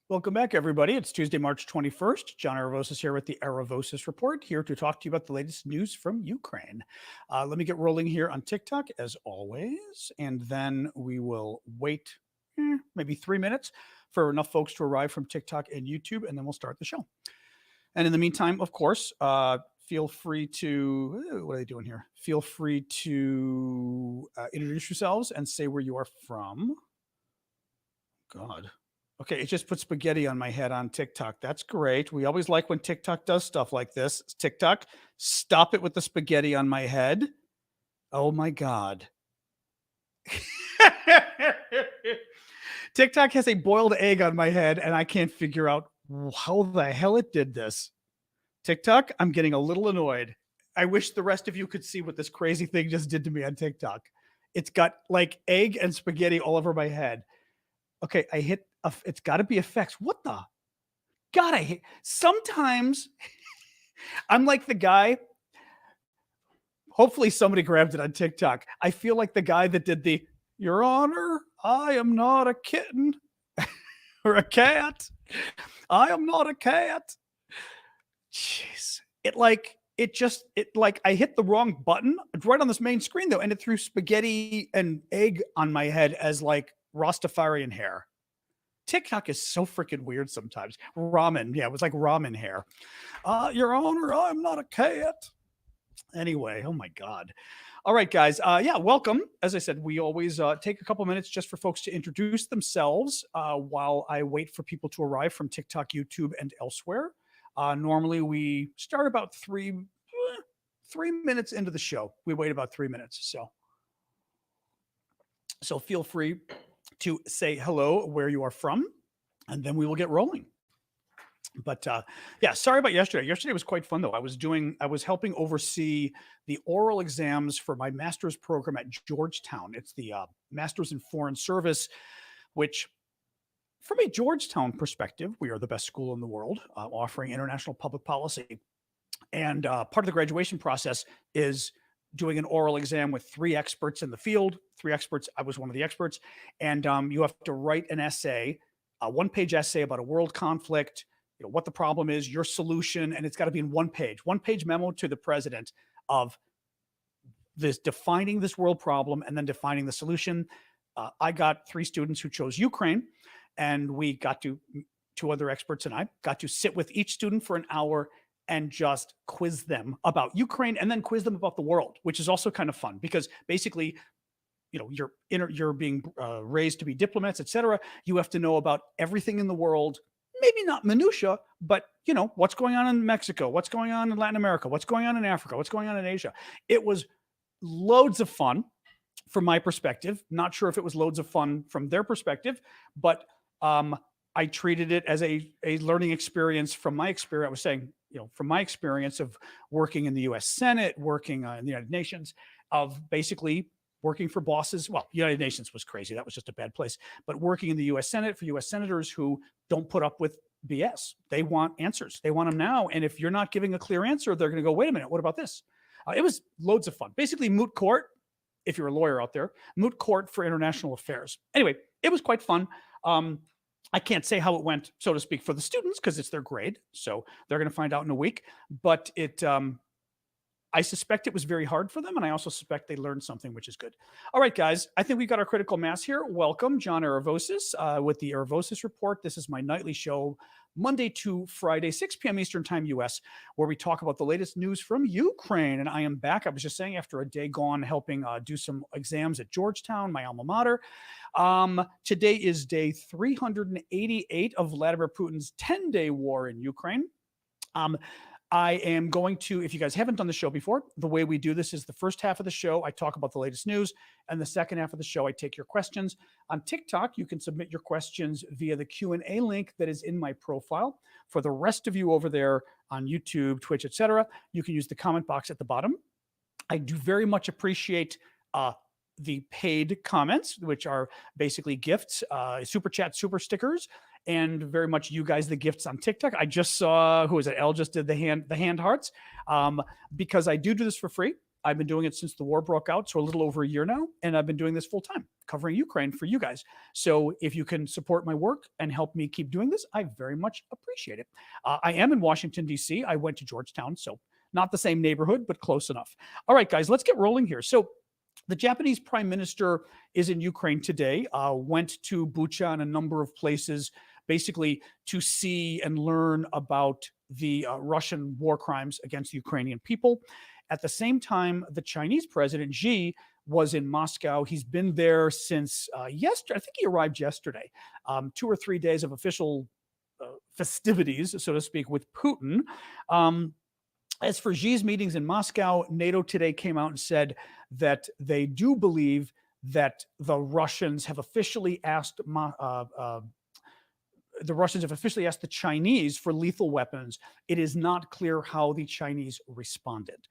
Welcome back, everybody. It's Tuesday, March 21st. John Aravosis here with the Aravosis Report, here to talk to you about the latest news from Ukraine. Let me get rolling here on TikTok, as always, and then we will wait maybe 3 minutes for enough folks to arrive from TikTok and YouTube, and then we'll start the show. And in the meantime, of course, feel free to, what are they doing here? Feel free to introduce yourselves and say where you are from. God. Okay, it just put spaghetti on my head on TikTok. That's great. We always like when TikTok does stuff like this. TikTok, stop it with the spaghetti on my head. Oh my God. TikTok has a boiled egg on my head, and I can't figure out how the hell it did this. TikTok, I'm getting a little annoyed. I wish the rest of you could see what this crazy thing just did to me on TikTok. It's got like egg and spaghetti all over my head. Okay, I hit, it's got to be effects. What the? God, I hate, sometimes I'm like the guy, hopefully somebody grabbed it on TikTok. I feel like the guy that did the, Your Honor, I am not a kitten or a cat. I am not a cat. Jeez. I hit the wrong button. It's right on this main screen though, and it threw spaghetti and egg on my head as like Rastafarian hair. TikTok is so freaking weird sometimes. Ramen. Yeah, it was like ramen hair. Your Honor, I'm not a cat. Anyway, oh my God. All right, guys. Yeah, welcome. As I said, we always take a couple minutes just for folks to introduce themselves while I wait for people to arrive from TikTok, YouTube, and elsewhere. Normally, we start about 3 minutes into the show. We wait about 3 minutes. So feel free to say hello, where you are from, and then we will get rolling. But yeah, sorry about yesterday. Yesterday was quite fun though. I was helping oversee the oral exams for my master's program at Georgetown. It's the Master's in Foreign Service, which from a Georgetown perspective, we are the best school in the world offering international public policy. And part of the graduation process is doing an oral exam with 3 experts in the field. 3 experts. I was one of the experts. And you have to write an essay, a 1-page essay about a world conflict, what the problem is, your solution, and it's got to be in 1-page memo to the president of this, defining this world problem and then defining the solution. I got 3 students who chose Ukraine, and we got to, 2 other experts and I got to sit with each student for an hour and just quiz them about Ukraine and then quiz them about the world, which is also kind of fun because basically, you're being raised to be diplomats, etc. You have to know about everything in the world, maybe not minutia, but what's going on in Mexico, what's going on in Latin America, what's going on in Africa, what's going on in Asia. It was loads of fun from my perspective. Not sure if it was loads of fun from their perspective, but I treated it as a learning experience from my experience. I was saying, from my experience of working in the U.S. Senate, working in the United Nations, of basically working for bosses. Well, the United Nations was crazy. That was just a bad place. But working in the U.S. Senate for U.S. senators who don't put up with BS. They want answers. They want them now. And if you're not giving a clear answer, they're going to go, wait a minute, what about this? It was loads of fun. Basically, moot court, if you're a lawyer out there, moot court for international affairs. Anyway, it was quite fun. I can't say how it went, so to speak, for the students because it's their grade. So they're going to find out in a week. But I suspect it was very hard for them, and I also suspect they learned something, which is good. All right, guys, I think we got our critical mass here. Welcome, John Aravosis with the Aravosis Report. This is my nightly show, Monday to Friday, 6 p.m. Eastern Time, U.S., where we talk about the latest news from Ukraine. And I am back. I was just saying, after a day gone helping do some exams at Georgetown, my alma mater. Today is day 388 of Vladimir Putin's 10-day war in Ukraine. I am going to, if you guys haven't done the show before, the way we do this is the first half of the show, I talk about the latest news, and the second half of the show, I take your questions. On TikTok, you can submit your questions via the Q&A link that is in my profile. For the rest of you over there on YouTube, Twitch, etc., you can use the comment box at the bottom. I do very much appreciate the paid comments, which are basically gifts, super chat, super stickers, and very much you guys, the gifts on TikTok. I just saw, who is it? Elle just did the hand hearts, because I do this for free. I've been doing it since the war broke out, so a little over a year now, and I've been doing this full time, covering Ukraine for you guys. So if you can support my work and help me keep doing this, I very much appreciate it. I am in Washington, D.C. I went to Georgetown, so not the same neighborhood, but close enough. All right, guys, let's get rolling here. So the Japanese prime minister is in Ukraine today, went to Bucha and a number of places, basically to see and learn about the Russian war crimes against the Ukrainian people. At the same time, the Chinese president, Xi, was in Moscow. He's been there since yesterday. I think he arrived yesterday. 2 or 3 days of official festivities, so to speak, with Putin. As for Xi's meetings in Moscow, NATO today came out and said that they do believe that the Russians have officially asked the Chinese for lethal weapons. It is not clear how the Chinese responded.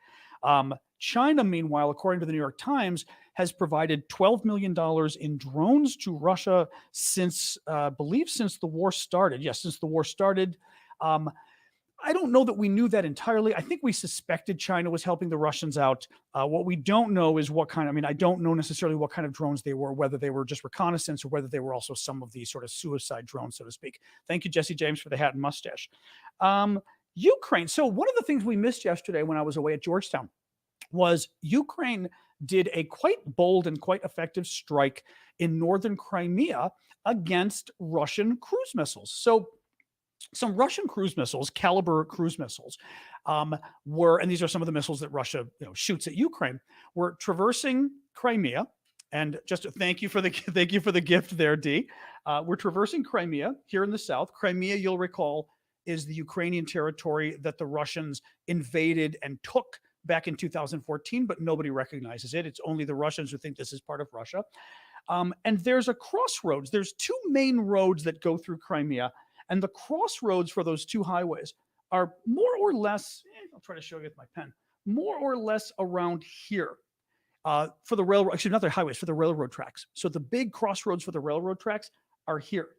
China, meanwhile, according to the New York Times, has provided $12 million in drones to Russia since the war started. Yes, since the war started. I don't know that we knew that entirely. I think we suspected China was helping the Russians out. What we don't know is what kind of, I don't know necessarily what kind of drones they were, whether they were just reconnaissance or whether they were also some of these sort of suicide drones, so to speak. Thank you, Jesse James, for the hat and mustache. Ukraine. So one of the things we missed yesterday when I was away at Georgetown was Ukraine did a quite bold and quite effective strike in northern Crimea against Russian cruise missiles. So some Russian cruise missiles, Caliber cruise missiles, were, and these are some of the missiles that Russia shoots at Ukraine, were traversing Crimea. And just thank you for the gift there, D. We're traversing Crimea here in the south. Crimea, you'll recall, is the Ukrainian territory that the Russians invaded and took back in 2014, but nobody recognizes it. It's only the Russians who think this is part of Russia. And there's a crossroads. There's 2 main roads that go through Crimea. And the crossroads for those 2 highways are more or less, I'll try to show you with my pen, more or less around here for the railroad, actually not the highways, for the railroad tracks. So the big crossroads for the railroad tracks are here.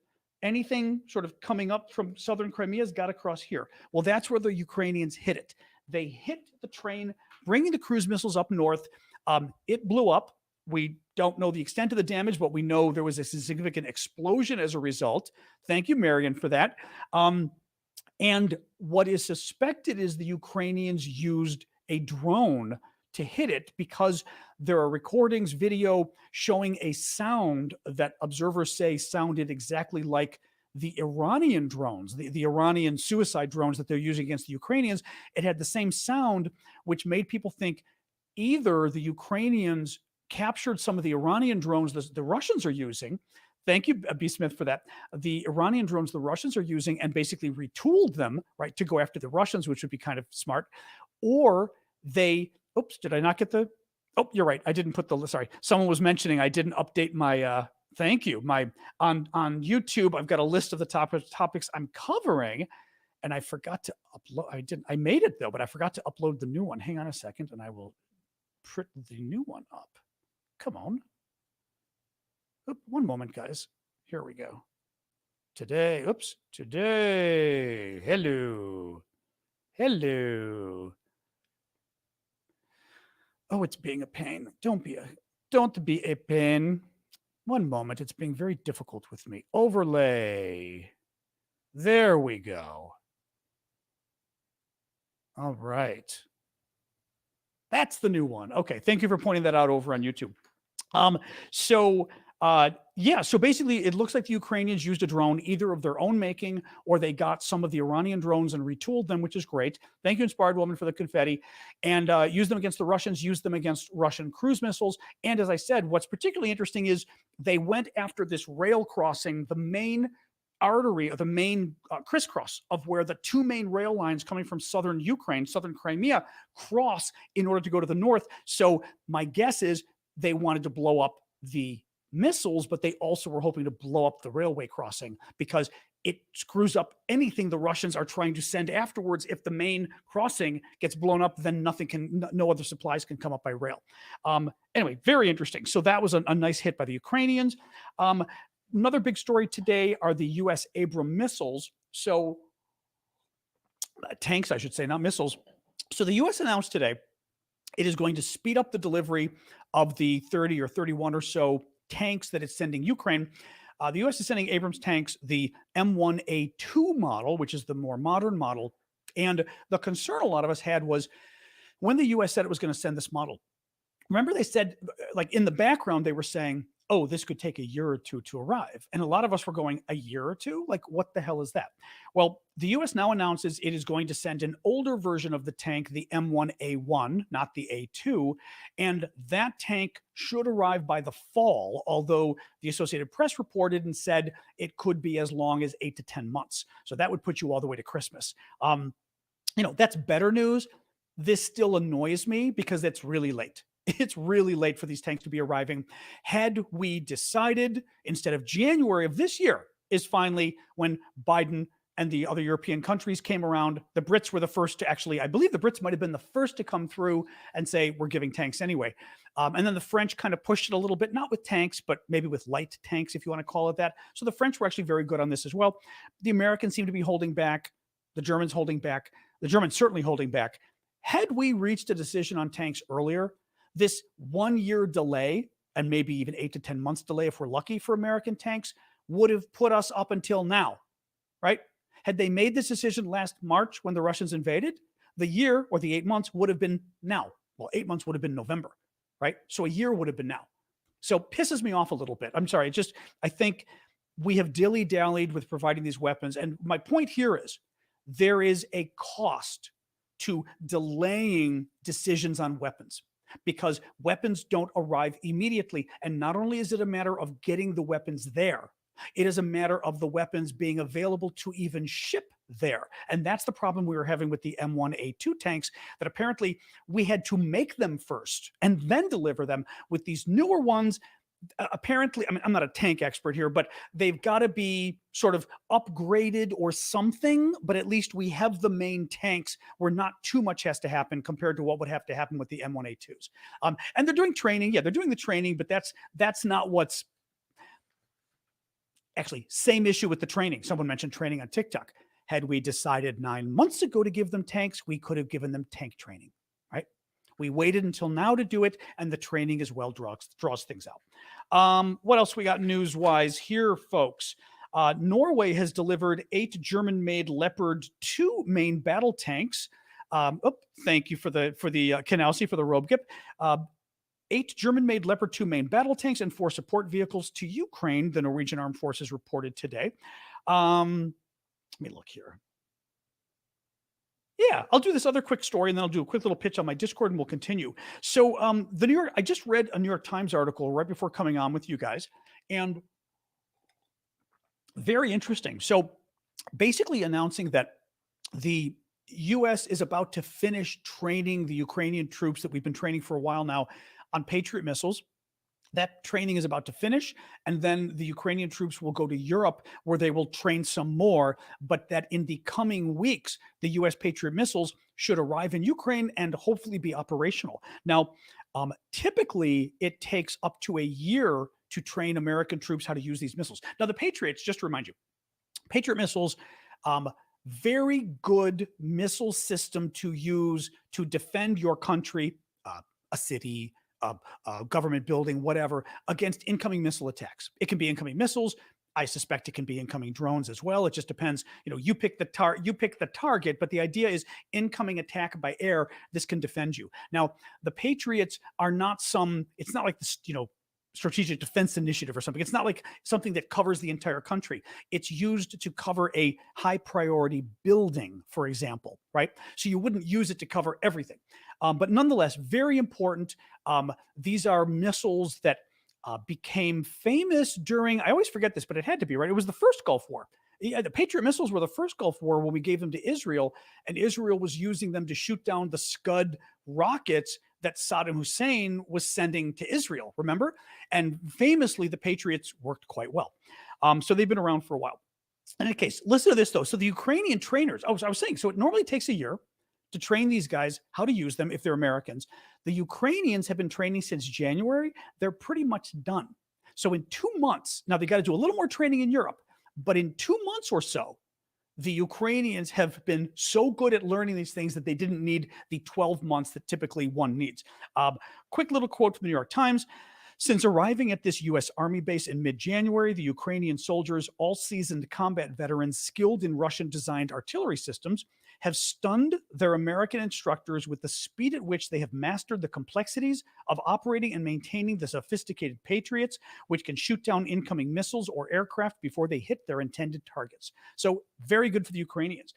Anything sort of coming up from southern Crimea has got to cross here. Well, that's where the Ukrainians hit it. They hit the train, bringing the cruise missiles up north. It blew up. We don't know the extent of the damage, but we know there was a significant explosion as a result. Thank you, Marion, for that. And what is suspected is the Ukrainians used a drone to hit it because there are recordings, video showing a sound that observers say sounded exactly like the Iranian drones, the Iranian suicide drones that they're using against the Ukrainians. It had the same sound, which made people think either the Ukrainians captured some of the Iranian drones the Russians are using. Thank you, B. Smith, for that. The Iranian drones the Russians are using and basically retooled them, right, to go after the Russians, which would be kind of smart. Or they, oops, did I not get the, oh, you're right. I didn't put the, sorry. Someone was mentioning I didn't update my, thank you. On YouTube, I've got a list of the topics I'm covering, and I forgot to upload. I made it though, but I forgot to upload the new one. Hang on a second, and I will print the new one up. Come on. Oop, one moment, guys. Here we go. Today, hello. Oh, it's being a pain. Don't be a pain. One moment, it's being very difficult with me. Overlay. There we go. All right. That's the new one. Okay, thank you for pointing that out over on YouTube. So basically it looks like the Ukrainians used a drone, either of their own making, or they got some of the Iranian drones and retooled them, which is great. Thank you, Inspired Woman, for the confetti. And used them against the Russians, used them against Russian cruise missiles. And as I said, what's particularly interesting is they went after this rail crossing, the main artery, or the main crisscross of where the 2 main rail lines coming from southern Ukraine, southern Crimea, cross in order to go to the north. So my guess is they wanted to blow up the missiles, but they also were hoping to blow up the railway crossing because it screws up anything the Russians are trying to send afterwards. If the main crossing gets blown up, then no other supplies can come up by rail. Anyway, very interesting. So that was a nice hit by the Ukrainians. Another big story today are the U.S. Abrams missiles. So tanks, I should say, not missiles. So the U.S. announced today It is going to speed up the delivery of the 30 or 31 or so tanks that it's sending Ukraine. The U.S. is sending Abrams tanks, the M1A2 model, which is the more modern model. And the concern a lot of us had was when the U.S. said it was going to send this model, remember they said, like in the background, they were saying, oh, this could take a year or two to arrive. And a lot of us were going, a year or two? Like, what the hell is that? Well, the US now announces it is going to send an older version of the tank, the M1A1, not the A2. And that tank should arrive by the fall, although the Associated Press reported and said it could be as long as 8 to 10 months. So that would put you all the way to Christmas. That's better news. This still annoys me because it's really late. It's really late for these tanks to be arriving. Had we decided instead of January of this year is finally when Biden and the other European countries came around, the Brits were the first to actually, I believe the Brits might have been the first to come through and say, we're giving tanks anyway. And then the French kind of pushed it a little bit, not with tanks, but maybe with light tanks, if you want to call it that. So the French were actually very good on this as well. The Americans seem to be holding back. The Germans holding back. The Germans certainly holding back. Had we reached a decision on tanks earlier, this 1 year delay, and maybe even 8 to 10 months delay if we're lucky for American tanks, would have put us up until now, right? Had they made this decision last March when the Russians invaded, the year or the 8 months would have been now. Well, 8 months would have been November, right? So a year would have been now. So pisses me off a little bit. I'm sorry. I think we have dilly-dallied with providing these weapons. And my point here is there is a cost to delaying decisions on weapons, because weapons don't arrive immediately. And not only is it a matter of getting the weapons there, it is a matter of the weapons being available to even ship there. And that's the problem we were having with the M1A2 tanks, that apparently we had to make them first and then deliver them. With these newer ones, apparently, I mean, I'm not a tank expert here, but they've got to be sort of upgraded or something, but at least we have the main tanks where not too much has to happen compared to what would have to happen with the M1A2s. And they're doing training. Yeah, they're doing the training, but that's not what's actually same issue with the training. Someone mentioned training on TikTok. Had we decided 9 months ago to give them tanks, we could have given them tank training, right? We waited until now to do it, and the training as well draws things out. What else we got news-wise here, folks? Norway has delivered 8 German-made Leopard 2 main battle tanks. Thank you for the Canalsi for the Robgip. 8 German-made Leopard 2 main battle tanks and 4 support vehicles to Ukraine, the Norwegian Armed Forces reported today. Let me look here. Yeah, I'll do this other quick story, and then I'll do a quick little pitch on my Discord, and we'll continue. So I just read a New York Times article right before coming on with you guys, and very interesting. So basically announcing that the U.S. is about to finish training the Ukrainian troops that we've been training for a while now on Patriot missiles. That training is about to finish, and then the Ukrainian troops will go to Europe where they will train some more, but that in the coming weeks, the U.S. Patriot missiles should arrive in Ukraine and hopefully be operational. Now, typically, it takes up to a year to train American troops how to use these missiles. Now, the Patriots, just to remind you, Patriot missiles, very good missile system to use to defend your country, a city, a government building, whatever, against incoming missile attacks. It can be incoming missiles. I suspect it can be incoming drones as well. It just depends. You pick the target, but the idea is incoming attack by air. This can defend you. Now, the Patriots are not it's not like this, strategic defense initiative or something. It's not like something that covers the entire country. It's used to cover a high priority building, for example, right? So you wouldn't use it to cover everything. But nonetheless, very important. These are missiles that became famous during, I always forget this, but it had to be, right? It was the first Gulf War. Yeah, the Patriot missiles were the first Gulf War when we gave them to Israel, and Israel was using them to shoot down the Scud rockets that Saddam Hussein was sending to Israel, remember? And famously, the Patriots worked quite well. So they've been around for a while. In any case, listen to this, though. So the Ukrainian trainers, I was saying, so it normally takes a year to train these guys how to use them if they're Americans. The Ukrainians have been training since January. They're pretty much done. So in 2 months, now they got to do a little more training in Europe, but in 2 months or so, the Ukrainians have been so good at learning these things that they didn't need the 12 months that typically one needs. Quick little quote from the New York Times. Since arriving at this U.S. Army base in mid-January, the Ukrainian soldiers, all seasoned combat veterans skilled in Russian-designed artillery systems, have stunned their American instructors with the speed at which they have mastered the complexities of operating and maintaining the sophisticated Patriots, which can shoot down incoming missiles or aircraft before they hit their intended targets. So very good for the Ukrainians.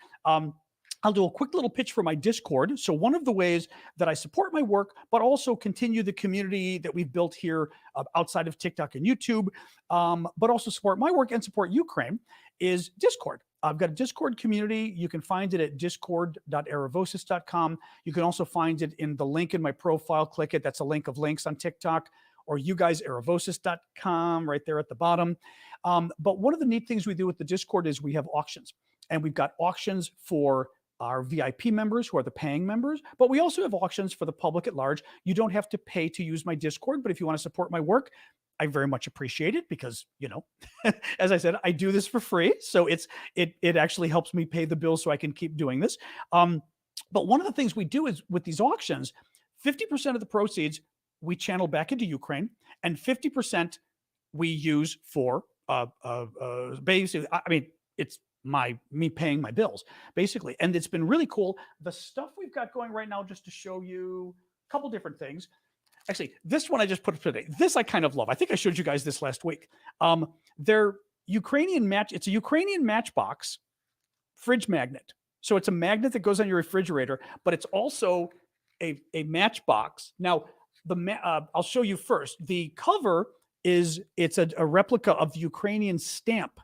I'll do a quick little pitch for my Discord. So one of the ways that I support my work, but also continue the community that we've built here outside of TikTok and YouTube, but also support my work and support Ukraine, is Discord. I've got a Discord community. You can find it at discord.aravosis.com. You can also find it in the link in my profile. Click it. That's a link of links on TikTok, or you guys, aravosis.com, right there at the bottom. But one of the neat things we do with the Discord is we have auctions. And we've got auctions for our VIP members who are the paying members, but we also have auctions for the public at large. You don't have to pay to use my Discord, but if you want to support my work, I very much appreciate it because, as I said, I do this for free. So it actually helps me pay the bills so I can keep doing this. But one of the things we do is with these auctions, 50% of the proceeds we channel back into Ukraine, and 50% we use for basically, it's me paying my bills, basically. And it's been really cool. The stuff we've got going right now, just to show you a couple different things. Actually, this one I just put up today. This I kind of love. I think I showed you guys this last week. It's a Ukrainian matchbox fridge magnet. So it's a magnet that goes on your refrigerator, but it's also a matchbox. Now, I'll show you first. The cover it's a replica of the Ukrainian stamp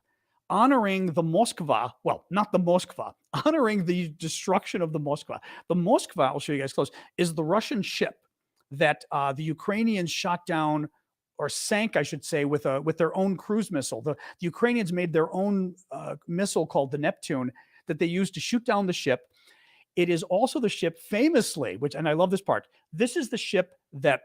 honoring the Moskva, not the Moskva, honoring the destruction of the Moskva. The Moskva, I'll show you guys close, is the Russian ship that the Ukrainians shot down, or sank, I should say, with their own cruise missile. The Ukrainians made their own missile called the Neptune that they used to shoot down the ship. It is also the ship famously, and I love this part, this is the ship that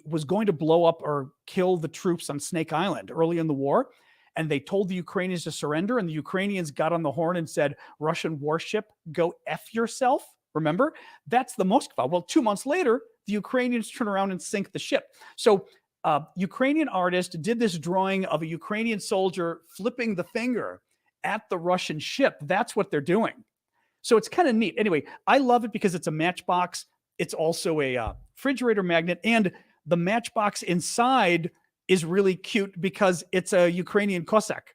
was going to blow up or kill the troops on Snake Island early in the war. And they told the Ukrainians to surrender, and the Ukrainians got on the horn and said, Russian warship, go F yourself. Remember? That's the Moskva. Well, 2 months later, the Ukrainians turn around and sink the ship. So Ukrainian artist did this drawing of a Ukrainian soldier flipping the finger at the Russian ship. That's what they're doing. So it's kind of neat. Anyway, I love it because it's a matchbox. It's also a refrigerator magnet, and the matchbox inside is really cute because it's a Ukrainian Cossack.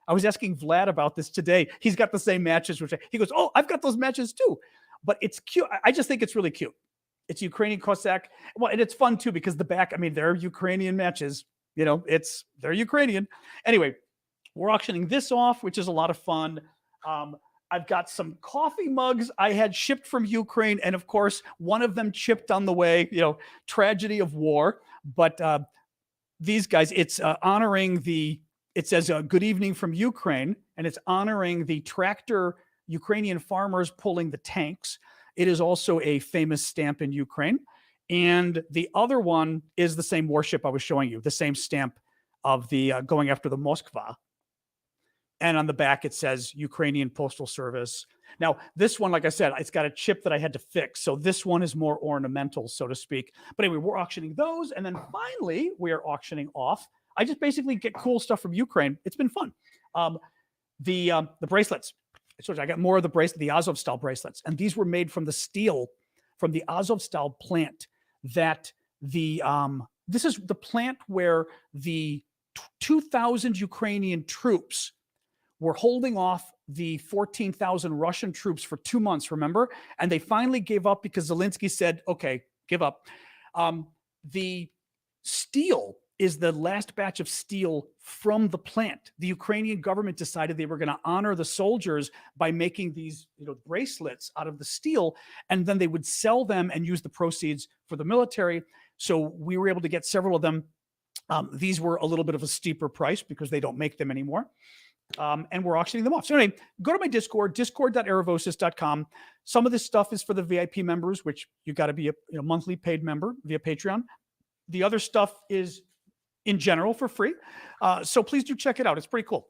I was asking Vlad about this today. He's got the same matches, he goes, oh, I've got those matches too. But it's cute. I just think it's really cute. It's Ukrainian Cossack. Well, and it's fun too because the back, they're Ukrainian matches. They're Ukrainian. Anyway, we're auctioning this off, which is a lot of fun. I've got some coffee mugs I had shipped from Ukraine. And of course, one of them chipped on the way, tragedy of war. But these guys, it's honoring it says good evening from Ukraine, and it's honoring the tractor Ukrainian farmers pulling the tanks. It is also a famous stamp in Ukraine. And the other one is the same warship I was showing you, the same stamp of the going after the Moskva. And on the back, it says Ukrainian Postal Service. Now, this one, like I said, it's got a chip that I had to fix. So this one is more ornamental, so to speak. But anyway, we're auctioning those. And then finally, we are auctioning off. I just basically get cool stuff from Ukraine. It's been fun. The bracelets. So I got more of the Azovstal bracelets. And these were made from the steel from the Azovstal plant that this is the plant where the 2,000 Ukrainian troops were holding off the 14,000 Russian troops for 2 months, remember? And they finally gave up because Zelensky said, okay, give up. The steel is the last batch of steel from the plant. The Ukrainian government decided they were going to honor the soldiers by making these bracelets out of the steel, and then they would sell them and use the proceeds for the military. So we were able to get several of them. These were a little bit of a steeper price because they don't make them anymore. And we're auctioning them off. So anyway, go to my Discord, discord.aravosis.com. Some of this stuff is for the VIP members, which you got to be a monthly paid member via Patreon. The other stuff is in general for free. So please do check it out. It's pretty cool.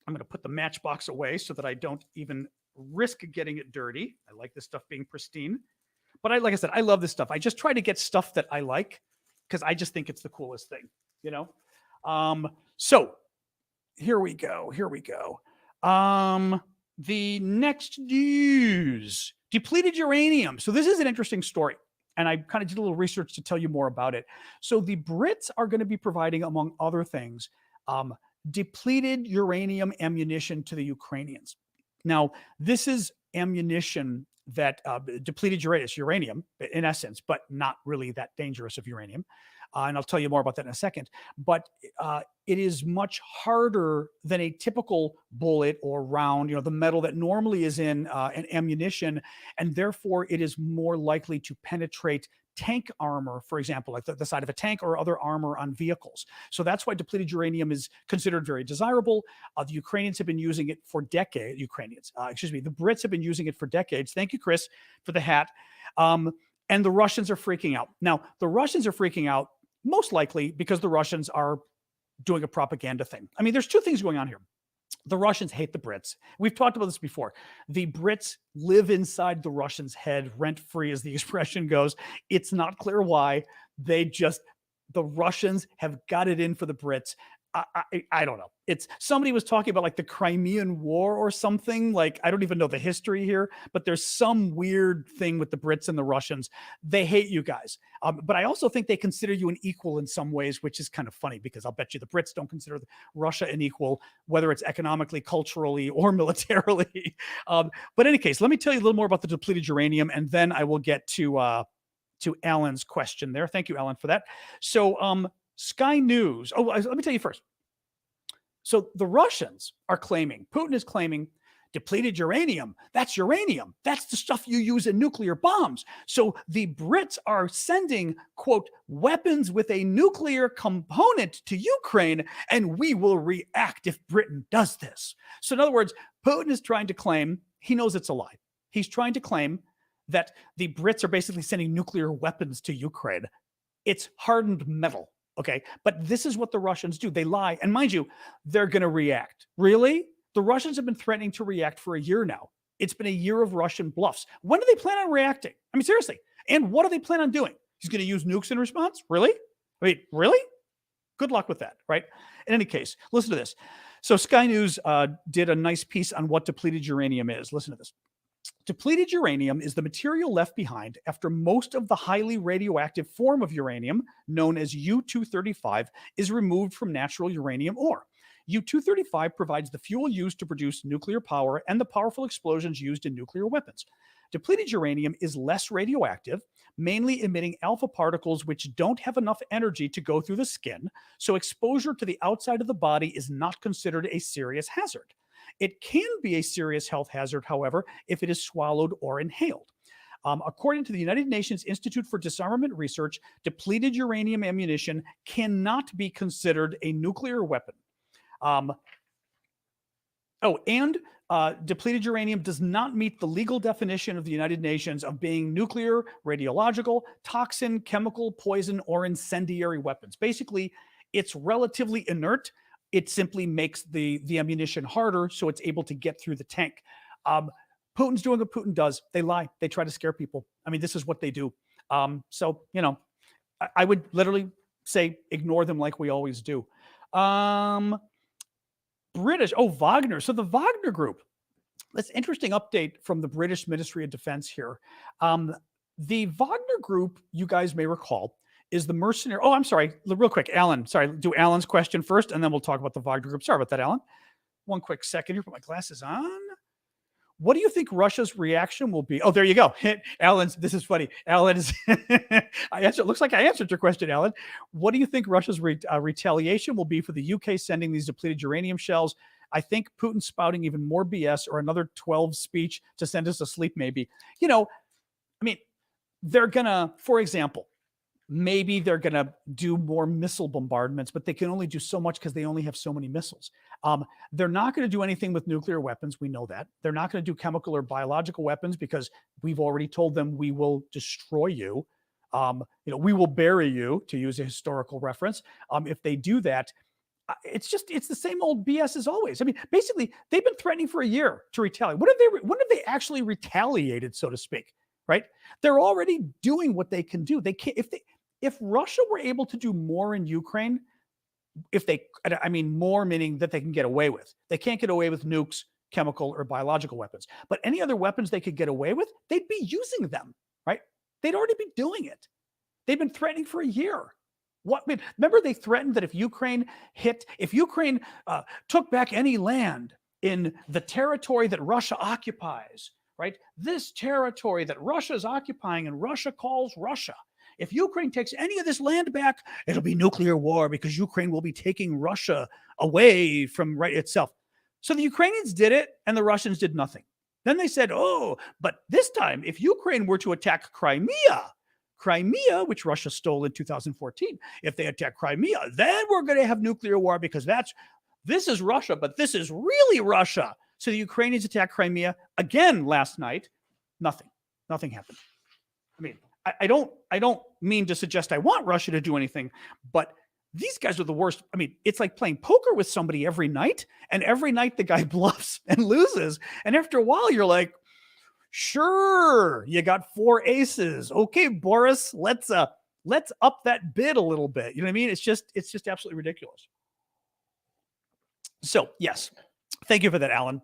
I'm going to put the matchbox away so that I don't even risk getting it dirty. I like this stuff being pristine. But like I said, I love this stuff. I just try to get stuff that I like because I just think it's the coolest thing, you know? So here we go. Here we go. The next news, depleted uranium. So this is an interesting story. And I kind of did a little research to tell you more about it. So the Brits are going to be providing, among other things, depleted uranium ammunition to the Ukrainians. Now, this is ammunition that depleted uranium, in essence, but not really that dangerous of uranium. And I'll tell you more about that in a second. But it is much harder than a typical bullet or round, the metal that normally is in an ammunition, and therefore it is more likely to penetrate tank armor, for example, like the side of a tank or other armor on vehicles. So that's why depleted uranium is considered very desirable. The Ukrainians have been using it for decades. The Brits have been using it for decades. Thank you, Chris, for the hat. And the Russians are freaking out. Now, the Russians are freaking out most likely because the Russians are doing a propaganda thing. I mean, there's two things going on here. The Russians hate the Brits. We've talked about this before. The Brits live inside the Russians' head rent-free, as the expression goes. It's not clear why. The Russians have got it in for the Brits. I don't know. Somebody was talking about like the Crimean War or something. Like, I don't even know the history here, but there's some weird thing with the Brits and the Russians. They hate you guys. But I also think they consider you an equal in some ways, which is kind of funny because I'll bet you the Brits don't consider Russia an equal, whether it's economically, culturally, or militarily. But in any case, let me tell you a little more about the depleted uranium, and then I will get to Alan's question there. Thank you, Alan, for that. So, Sky News. Oh, let me tell you first. So the Russians are claiming, Putin is claiming, depleted uranium. That's uranium. That's the stuff you use in nuclear bombs. So the Brits are sending, quote, weapons with a nuclear component to Ukraine, and we will react if Britain does this. So in other words, Putin is trying to claim, he knows it's a lie. He's trying to claim that the Brits are basically sending nuclear weapons to Ukraine. It's hardened metal. Okay, but this is what the Russians do. They lie. And mind you, they're going to react. Really? The Russians have been threatening to react for a year now. It's been a year of Russian bluffs. When do they plan on reacting? I mean, seriously. And what do they plan on doing? He's going to use nukes in response? Really? I mean, really? Good luck with that, right? In any case, listen to this. So Sky News did a nice piece on what depleted uranium is. Listen to this. Depleted uranium is the material left behind after most of the highly radioactive form of uranium, known as U-235, is removed from natural uranium ore. U-235 provides the fuel used to produce nuclear power and the powerful explosions used in nuclear weapons. Depleted uranium is less radioactive, mainly emitting alpha particles which don't have enough energy to go through the skin, so exposure to the outside of the body is not considered a serious hazard. It can be a serious health hazard, however, if it is swallowed or inhaled. According to the United Nations Institute for Disarmament Research, depleted uranium ammunition cannot be considered a nuclear weapon. Depleted uranium does not meet the legal definition of the United Nations of being nuclear, radiological, toxin, chemical, poison, or incendiary weapons. Basically, it's relatively inert. It simply makes the ammunition harder, so it's able to get through the tank. Putin's doing what Putin does. They lie. They try to scare people. I mean, this is what they do. So, I would literally say ignore them like we always do. Wagner. So the Wagner Group. That's an interesting update from the British Ministry of Defense here. The Wagner Group, you guys may recall, is the mercenary. Oh, I'm sorry. Real quick, Alan. Sorry, do Alan's question first, and then we'll talk about the Wagner Group. Sorry about that, Alan. One quick second here. Put my glasses on. What do you think Russia's reaction will be? Oh, there you go. Alan's, this is funny. Alan is, looks like I answered your question, Alan. What do you think Russia's retaliation will be for the UK sending these depleted uranium shells? I think Putin spouting even more BS or another 12 speech to send us to sleep, maybe. They're going to, for example, maybe they're going to do more missile bombardments, but they can only do so much because they only have so many missiles. They're not going to do anything with nuclear weapons. We know that. They're not going to do chemical or biological weapons because we've already told them we will destroy you. We will bury you, to use a historical reference. If they do that, it's the same old BS as always. I mean, basically, they've been threatening for a year to retaliate. When have they actually retaliated, so to speak? Right? They're already doing what they can do. They can't if Russia were able to do more in Ukraine, I mean more meaning that they can get away with. They can't get away with nukes, chemical or biological weapons. But any other weapons they could get away with, they'd be using them, right? They'd already be doing it. They've been threatening for a year. Remember they threatened that if Ukraine took back any land in the territory that Russia occupies, right? This territory that Russia is occupying and Russia calls Russia. If Ukraine takes any of this land back, it'll be nuclear war because Ukraine will be taking Russia away from itself. So the Ukrainians did it and the Russians did nothing. Then they said, oh, but this time, if Ukraine were to attack Crimea, which Russia stole in 2014, if they attack Crimea, then we're going to have nuclear war because this is Russia, but this is really Russia. So the Ukrainians attacked Crimea again last night. Nothing happened. I mean, I don't mean to suggest I want Russia to do anything, but these guys are the worst. I mean, it's like playing poker with somebody every night, and every night the guy bluffs and loses. And after a while, you're like, sure, you got 4 aces. Okay, Boris, let's up that bid a little bit. You know what I mean? It's just absolutely ridiculous. So yes, thank you for that, Alan.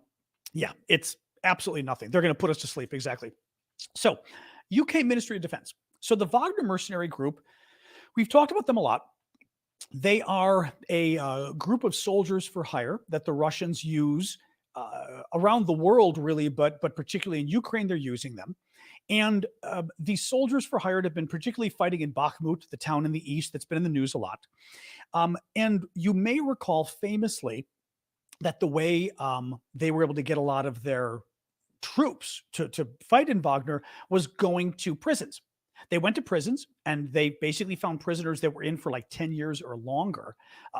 Yeah, it's absolutely nothing. They're going to put us to sleep. Exactly. So UK Ministry of Defense. So the Wagner mercenary group, we've talked about them a lot. They are a group of soldiers for hire that the Russians use around the world, really, but particularly in Ukraine, they're using them. And these soldiers for hire have been particularly fighting in Bakhmut, the town in the east that's been in the news a lot. And you may recall famously that the way they were able to get a lot of their troops to fight in Wagner was going to prisons. They went to prisons and they basically found prisoners that were in for like 10 years or longer,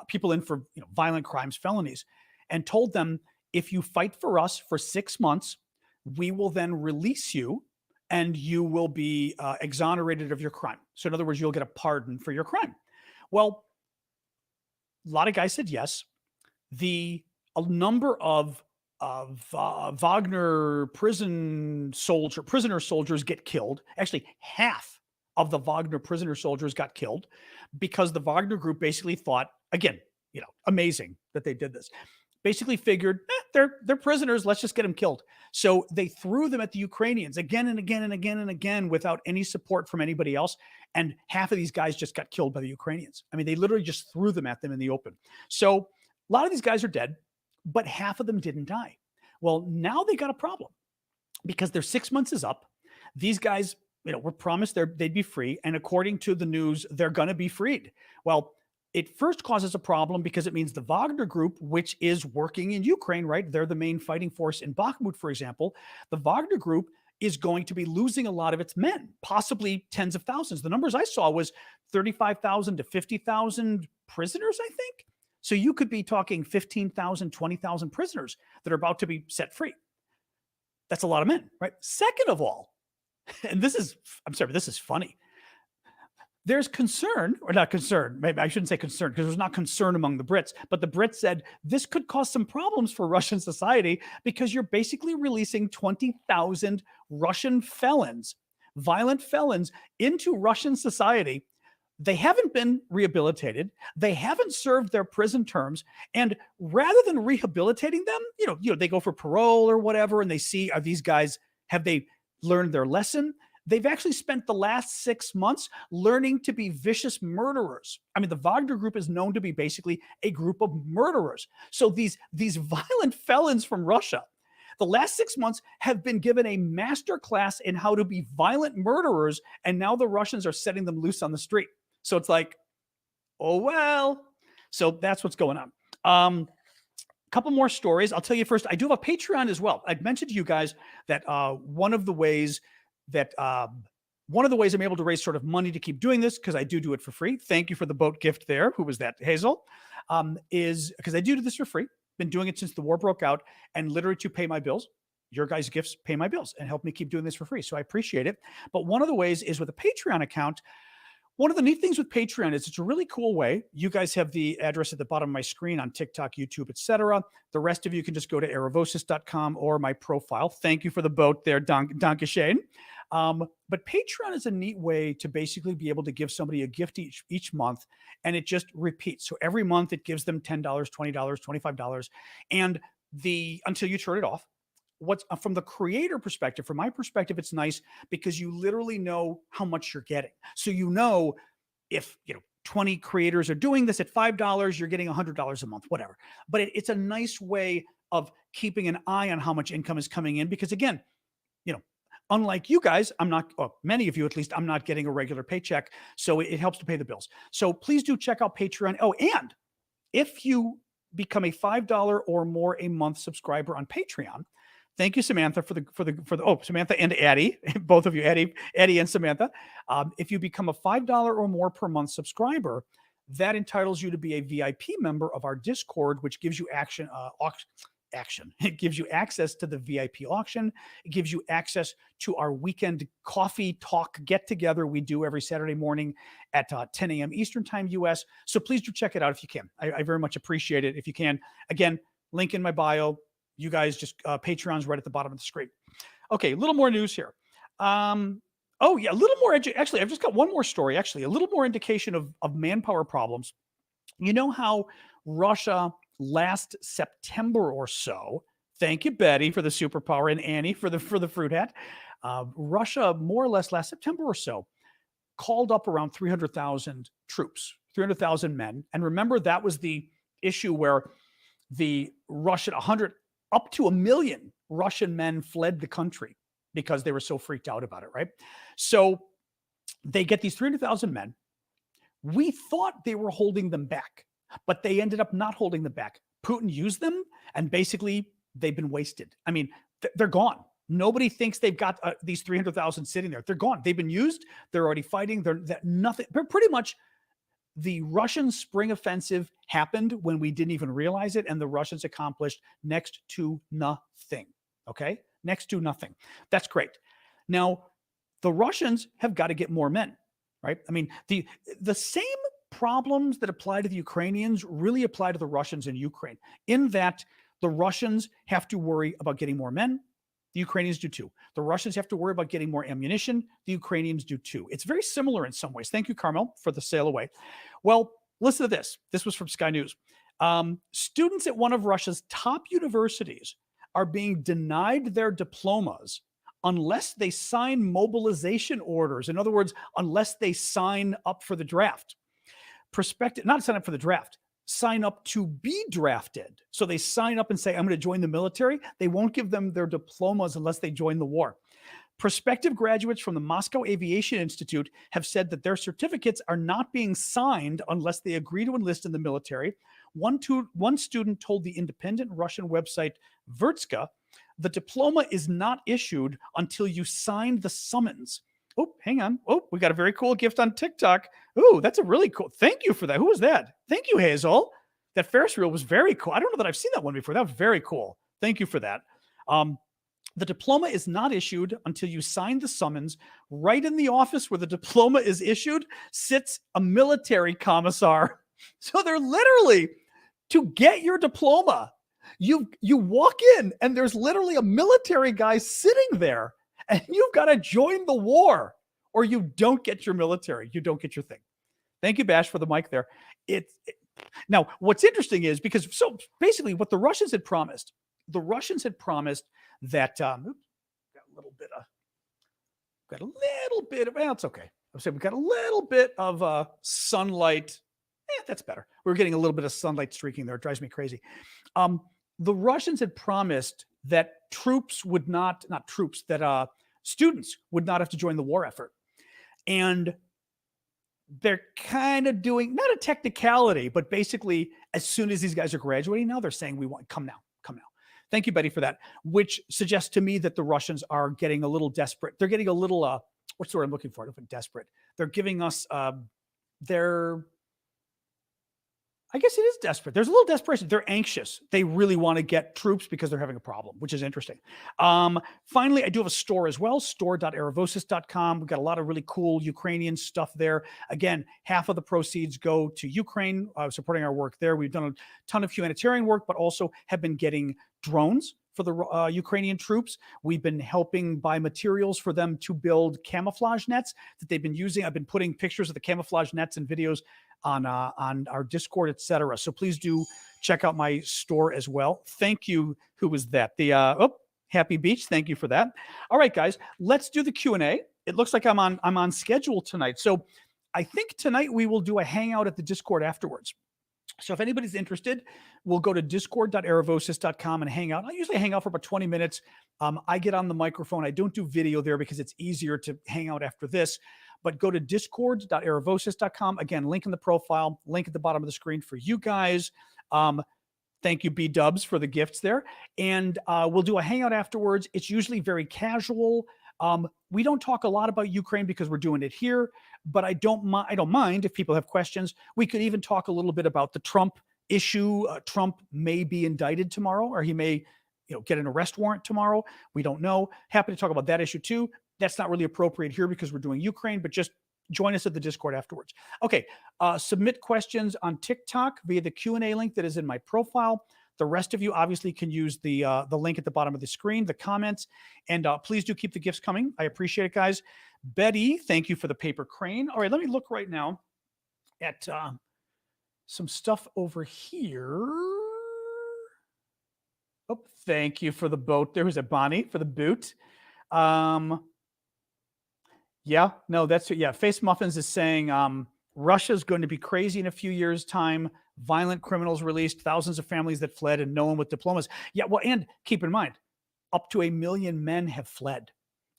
people in for violent crimes, felonies, and told them, if you fight for us for 6 months, we will then release you and you will be exonerated of your crime. So in other words, you'll get a pardon for your crime. Well, a lot of guys said yes. A number of Wagner prisoner soldiers get killed. Actually, half of the Wagner prisoner soldiers got killed because the Wagner group basically thought, again, amazing that they did this. Basically figured, they're prisoners. Let's just get them killed. So they threw them at the Ukrainians again and again and again and again without any support from anybody else. And half of these guys just got killed by the Ukrainians. I mean, they literally just threw them at them in the open. So a lot of these guys are dead, but half of them didn't die. Well, now they got a problem because their 6 months is up. These guys, were promised they'd be free. And according to the news, they're going to be freed. Well, it first causes a problem because it means the Wagner group, which is working in Ukraine, right? They're the main fighting force in Bakhmut, for example. The Wagner group is going to be losing a lot of its men, possibly tens of thousands. The numbers I saw was 35,000 to 50,000 prisoners, I think. So you could be talking 15,000, 20,000 prisoners that are about to be set free. That's a lot of men, right? Second of all, and this is funny. There's concern, or not concern, maybe I shouldn't say concern because there's not concern among the Brits, but the Brits said this could cause some problems for Russian society because you're basically releasing 20,000 Russian felons, violent felons, into Russian society. They haven't been rehabilitated. They haven't served their prison terms. And rather than rehabilitating them, they go for parole or whatever, and they see, are these guys, have they learned their lesson? They've actually spent the last 6 months learning to be vicious murderers. I mean, the Wagner group is known to be basically a group of murderers. So these violent felons from Russia, the last 6 months have been given a master class in how to be violent murderers. And now the Russians are setting them loose on the street. So it's like, oh, well. So that's what's going on. A couple more stories. I'll tell you first, I do have a Patreon as well. I'd mentioned to you guys that one of the ways I'm able to raise sort of money to keep doing this, because I do it for free. Thank you for the boat gift there. Who was that? Hazel. Is because I do this for free. Been doing it since the war broke out, and literally to pay my bills. Your guys' gifts pay my bills and help me keep doing this for free. So I appreciate it. But one of the ways is with a Patreon account. one of the neat things with Patreon is it's a really cool way. You guys have the address at the bottom of my screen on TikTok, YouTube, etc. The rest of you can just go to aravosis.com or my profile. Thank you for the boat there, Dankeschön. But Patreon is a neat way to basically be able to give somebody a gift each month, and it just repeats. So every month it gives them $10, $20, $25, and until you turn it off. What's from the creator perspective, from my perspective, it's nice because you literally know how much you're getting. So you know if 20 creators are doing this at $5, you're getting $100 a month, whatever. But it's a nice way of keeping an eye on how much income is coming in, because again, unlike you guys, many of you at least, I'm not getting a regular paycheck, so it helps to pay the bills. So please do check out Patreon. Oh, and if you become a $5 or more a month subscriber on Patreon, thank you, Samantha, Samantha and Addie, both of you, Addie and Samantha. If you become a $5 or more per month subscriber, that entitles you to be a VIP member of our Discord, which gives you action. It gives you access to the VIP auction. It gives you access to our weekend coffee talk get together we do every Saturday morning at 10 a.m. Eastern time, US. So please do check it out if you can. I very much appreciate it if you can. Again, link in my bio. You guys just Patreon's right at the bottom of the screen. Okay, a little more news here. A little more. Actually, I've just got one more story. Actually, a little more indication of manpower problems. You know how Russia last September or so. Thank you, Betty, for the superpower, and Annie for the fruit hat. Russia, more or less, last September or so, called up around 300,000 troops, 300,000 men. And remember, that was the issue where the Russian up to 1 million Russian men fled the country because they were so freaked out about it, right? So they get these 300,000 men. We thought they were holding them back, but they ended up not holding them back. Putin used them, and basically they've been wasted. I mean, they're gone. Nobody thinks they've got these 300,000 sitting there. They're gone. They've been used. They're already fighting. They're nothing. They're pretty much. The Russian spring offensive happened when we didn't even realize it, and the Russians accomplished next to nothing. Okay? Next to nothing. That's great. Now, the Russians have got to get more men, right? I mean, the same problems that apply to the Ukrainians really apply to the Russians in Ukraine, in that the Russians have to worry about getting more men. The Ukrainians do too. The Russians have to worry about getting more ammunition. The Ukrainians do too. It's very similar in some ways. Thank you, Carmel, for the sail away. Well, listen to this. This was from Sky News. Students at one of Russia's top universities are being denied their diplomas unless they sign mobilization orders. In other words, unless they sign up for the draft. Not sign up for the draft. Sign up to be drafted. So they sign up and say, I'm going to join the military. They won't give them their diplomas unless they join the war. Prospective graduates from the Moscow Aviation Institute have said that their certificates are not being signed unless they agree to enlist in the military. One student told the independent Russian website Vertska, the diploma is not issued until you sign the summons. Oh, hang on. Oh, we got a very cool gift on TikTok. Oh, that's a really cool. Thank you for that. Who was that? Thank you, Hazel. That Ferris wheel was very cool. I don't know that I've seen that one before. That was very cool. Thank you for that. The diploma is not issued until you sign the summons. Right in the office where the diploma is issued sits a military commissar. So they're literally, to get your diploma, you walk in and there's literally a military guy sitting there. And you've got to join the war or you don't get your military. You don't get your thing. Thank you, Bash, for the mic there. Now, what's interesting is so basically what the Russians had promised that got a little bit of, well, it's okay. I said we got a little bit of sunlight. That's better. We're getting a little bit of sunlight streaking there. It drives me crazy. The Russians had promised that students would not have to join the war effort. And they're kind of doing, not a technicality, but basically as soon as these guys are graduating now, they're saying, we want, come now. Thank you, Betty, for that, which suggests to me that the Russians are getting a little desperate. They're getting a little, what's the word I'm looking for? Desperate. They're giving us I guess it is desperate. There's a little desperation. They're anxious. They really want to get troops because they're having a problem, which is interesting. Finally, I do have a store as well, store.aravosis.com. We've got a lot of really cool Ukrainian stuff there. Again, half of the proceeds go to Ukraine, supporting our work there. We've done a ton of humanitarian work, but also have been getting drones for the Ukrainian troops. We've been helping buy materials for them to build camouflage nets that they've been using. I've been putting pictures of the camouflage nets and videos on our Discord, etc. So please do check out my store as well. Thank you. Who was that? Happy Beach. Thank you for that. All right, guys, let's do the Q&A. It looks like I'm on schedule tonight. So I think tonight we will do a hangout at the Discord afterwards. So if anybody's interested, we'll go to discord.aravosis.com and hang out. I usually hang out for about 20 minutes. I get on the microphone. I don't do video there because it's easier to hang out after this. But go to discord.aravosis.com. Again, link in the profile, link at the bottom of the screen for you guys. Thank you, B-Dubs, for the gifts there. And we'll do a hangout afterwards. It's usually very casual. We don't talk a lot about Ukraine because we're doing it here, but I don't mind if people have questions. We could even talk a little bit about the Trump issue. Trump may be indicted tomorrow, or he may, get an arrest warrant tomorrow. We don't know. Happy to talk about that issue too. That's not really appropriate here because we're doing Ukraine, but just join us at the Discord afterwards. Okay, submit questions on TikTok via the Q&A link that is in my profile. The rest of you obviously can use the link at the bottom of the screen, the comments, and please do keep the gifts coming. I appreciate it, guys. Betty, thank you for the paper crane. All right, let me look right now at some stuff over here. Oh, thank you for the boat. There was a Bonnie for the boot. Yeah, no, that's it. Yeah, Face Muffins is saying Russia's going to be crazy in a few years' time. Violent criminals released, thousands of families that fled, and no one with diplomas. Yeah, well, and keep in mind, up to 1 million men have fled,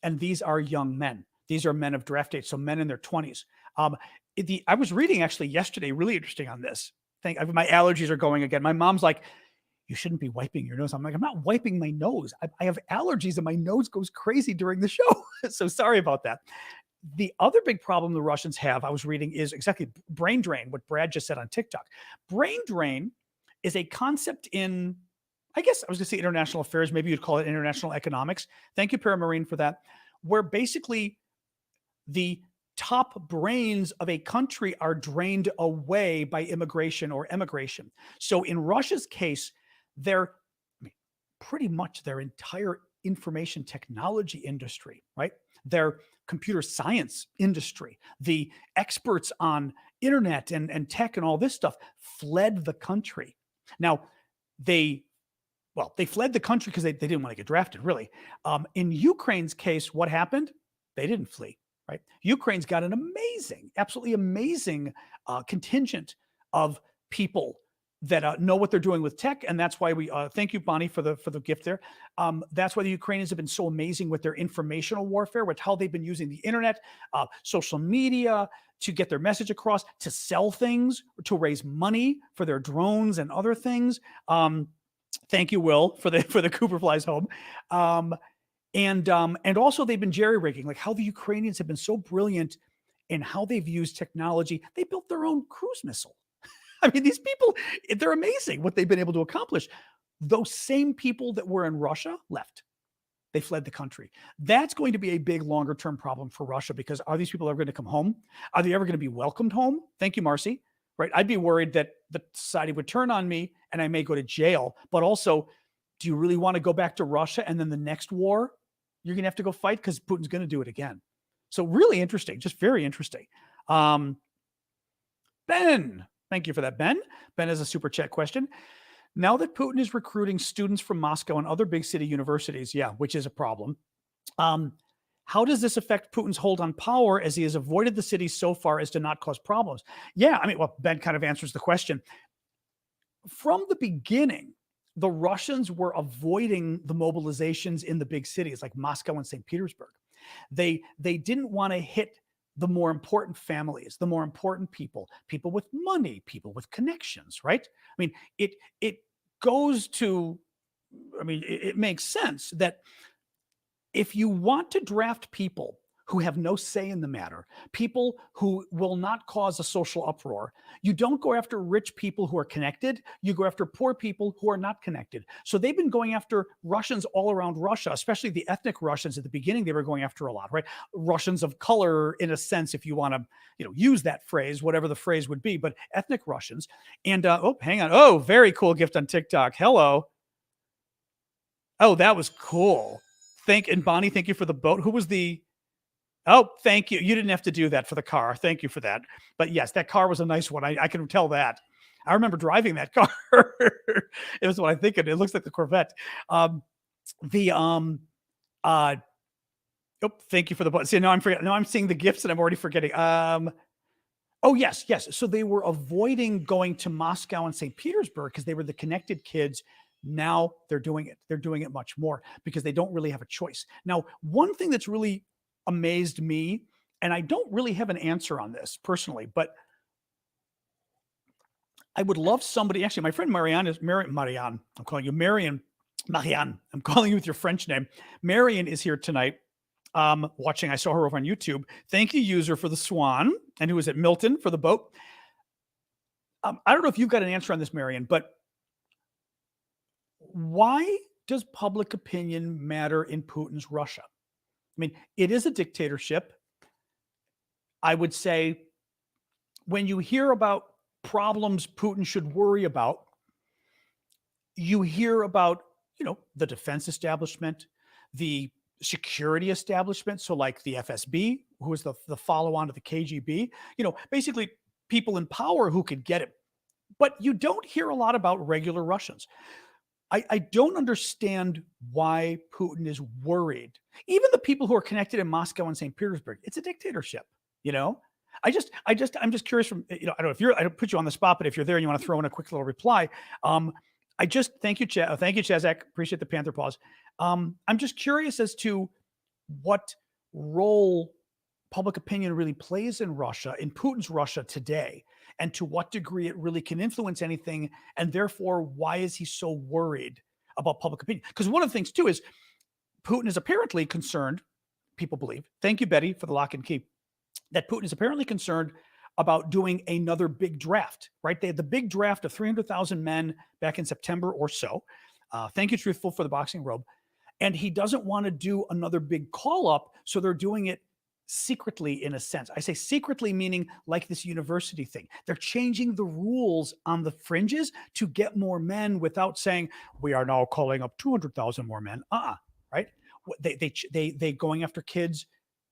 and these are young men. These are men of draft age, so men in their 20s. I was reading actually yesterday, really interesting on this. My allergies are going again. My mom's like, you shouldn't be wiping your nose. I'm like, I'm not wiping my nose. I have allergies and my nose goes crazy during the show. So sorry about that. The other big problem the Russians have, I was reading, is exactly brain drain, what Brad just said on TikTok. Brain drain is a concept in, I guess I was going to say international affairs. Maybe you'd call it international economics. Thank you, Paramarine, for that. Where basically the top brains of a country are drained away by immigration or emigration. So in Russia's case, pretty much their entire information technology industry, right? Their computer science industry, the experts on internet and tech and all this stuff fled the country. Now, they fled the country because they didn't want to get drafted, really. In Ukraine's case, what happened? They didn't flee, right? Ukraine's got an absolutely amazing contingent of people that know what they're doing with tech, and that's why we thank you, Bonnie, for the gift there. That's why the Ukrainians have been so amazing with their informational warfare, with how they've been using the internet, social media to get their message across, to sell things, to raise money for their drones and other things. Thank you, Will, for the Cooper Flies Home. And also they've been jerry-rigging, like how the Ukrainians have been so brilliant in how they've used technology. They built their own cruise missile. I mean, these people, they're amazing what they've been able to accomplish. Those same people that were in Russia left. They fled the country. That's going to be a big longer-term problem for Russia, because are these people ever going to come home? Are they ever going to be welcomed home? Thank you, Marcy. Right? I'd be worried that the society would turn on me and I may go to jail. But also, do you really want to go back to Russia and then the next war you're going to have to go fight because Putin's going to do it again? So really interesting, just very interesting. Ben, thank you for that, Ben. Ben has a super chat question. Now that Putin is recruiting students from Moscow and other big city universities, which is a problem, how does this affect Putin's hold on power, as he has avoided the city so far as to not cause problems? Yeah, I mean, well, Ben kind of answers the question. From the beginning, the Russians were avoiding the mobilizations in the big cities like Moscow and St. Petersburg. They didn't want to hit the more important families, the more important people with money, people with connections, right? I mean, it goes to, I mean, it makes sense that if you want to draft people who have no say in the matter, people who will not cause a social uproar. You don't go after rich people who are connected. You go after poor people who are not connected. So they've been going after Russians all around Russia, especially the ethnic Russians. At the beginning, they were going after a lot, right? Russians of color, in a sense, if you want to, use that phrase, whatever the phrase would be, but ethnic Russians. And oh, hang on. Oh, very cool gift on TikTok. Hello. Oh, that was cool. And Bonnie, thank you for the boat. Who was the? Oh, thank you. You didn't have to do that for the car. Thank you for that. But yes, that car was a nice one. I can tell that. I remember driving that car. It was what I think it looks like the Corvette. Oh, thank you for the button. See, now I'm forgetting. Now I'm seeing the gifts and I'm already forgetting. Oh, yes. So they were avoiding going to Moscow and St. Petersburg because they were the connected kids. Now they're doing it. They're doing it much more because they don't really have a choice. Now, one thing that's really amazed me, and I don't really have an answer on this personally, but I would love somebody, actually, my friend Marianne. I'm calling you Marianne. Marianne, I'm calling you with your French name. Marianne is here tonight. Watching. I saw her over on YouTube. Thank you, user, for the swan, and who is it? Milton for the boat. I don't know if you've got an answer on this, Marianne, but why does public opinion matter in Putin's Russia? I mean, it is a dictatorship. I would say when you hear about problems Putin should worry about, you hear about, the defense establishment, the security establishment. So like the FSB, who is the follow-on to the KGB, basically people in power who could get it. But you don't hear a lot about regular Russians. I don't understand why Putin is worried. Even the people who are connected in Moscow and St. Petersburg, it's a dictatorship, I'm just curious from, I don't know if I don't put you on the spot, but if you're there and you want to throw in a quick little reply, thank you, Chazak. Appreciate the Panther pause. I'm just curious as to what role public opinion really plays in Russia, in Putin's Russia today, and to what degree it really can influence anything. And therefore, why is he so worried about public opinion? Because one of the things too is Putin is apparently concerned, people believe, thank you, Betty, for the lock and key, that Putin is apparently concerned about doing another big draft, right? They had the big draft of 300,000 men back in September or so. Thank you, Truthful, for the boxing robe. And he doesn't want to do another big call up. So they're doing it secretly, in a sense. I say secretly, meaning like this university thing. They're changing the rules on the fringes to get more men without saying, we are now calling up 200,000 more men. Right? They going after kids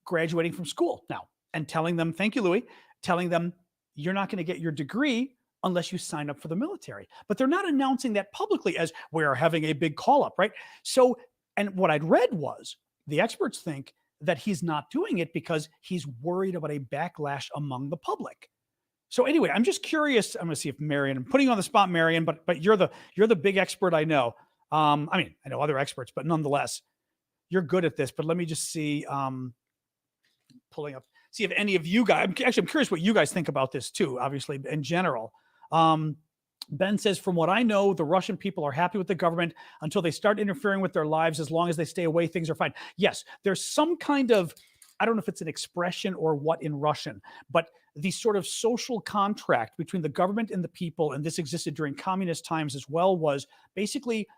graduating from school now and telling them, thank you, Louis, telling them you're not going to get your degree unless you sign up for the military. But they're not announcing that publicly as we are having a big call up, right? So, and what I'd read was the experts think that he's not doing it because he's worried about a backlash among the public. So anyway, I'm just curious. I'm going to see if Marion, I'm putting you on the spot, Marion, but you're the big expert I know. I mean, I know other experts, but nonetheless, you're good at this. But let me just see, pulling up, see if any of you guys, I'm curious what you guys think about this too, obviously, in general. Ben says, from what I know, the Russian people are happy with the government until they start interfering with their lives. As long as they stay away, things are fine. Yes, there's some kind of, I don't know if it's an expression or what in Russian, but the sort of social contract between the government and the people, and this existed during communist times as well, was basically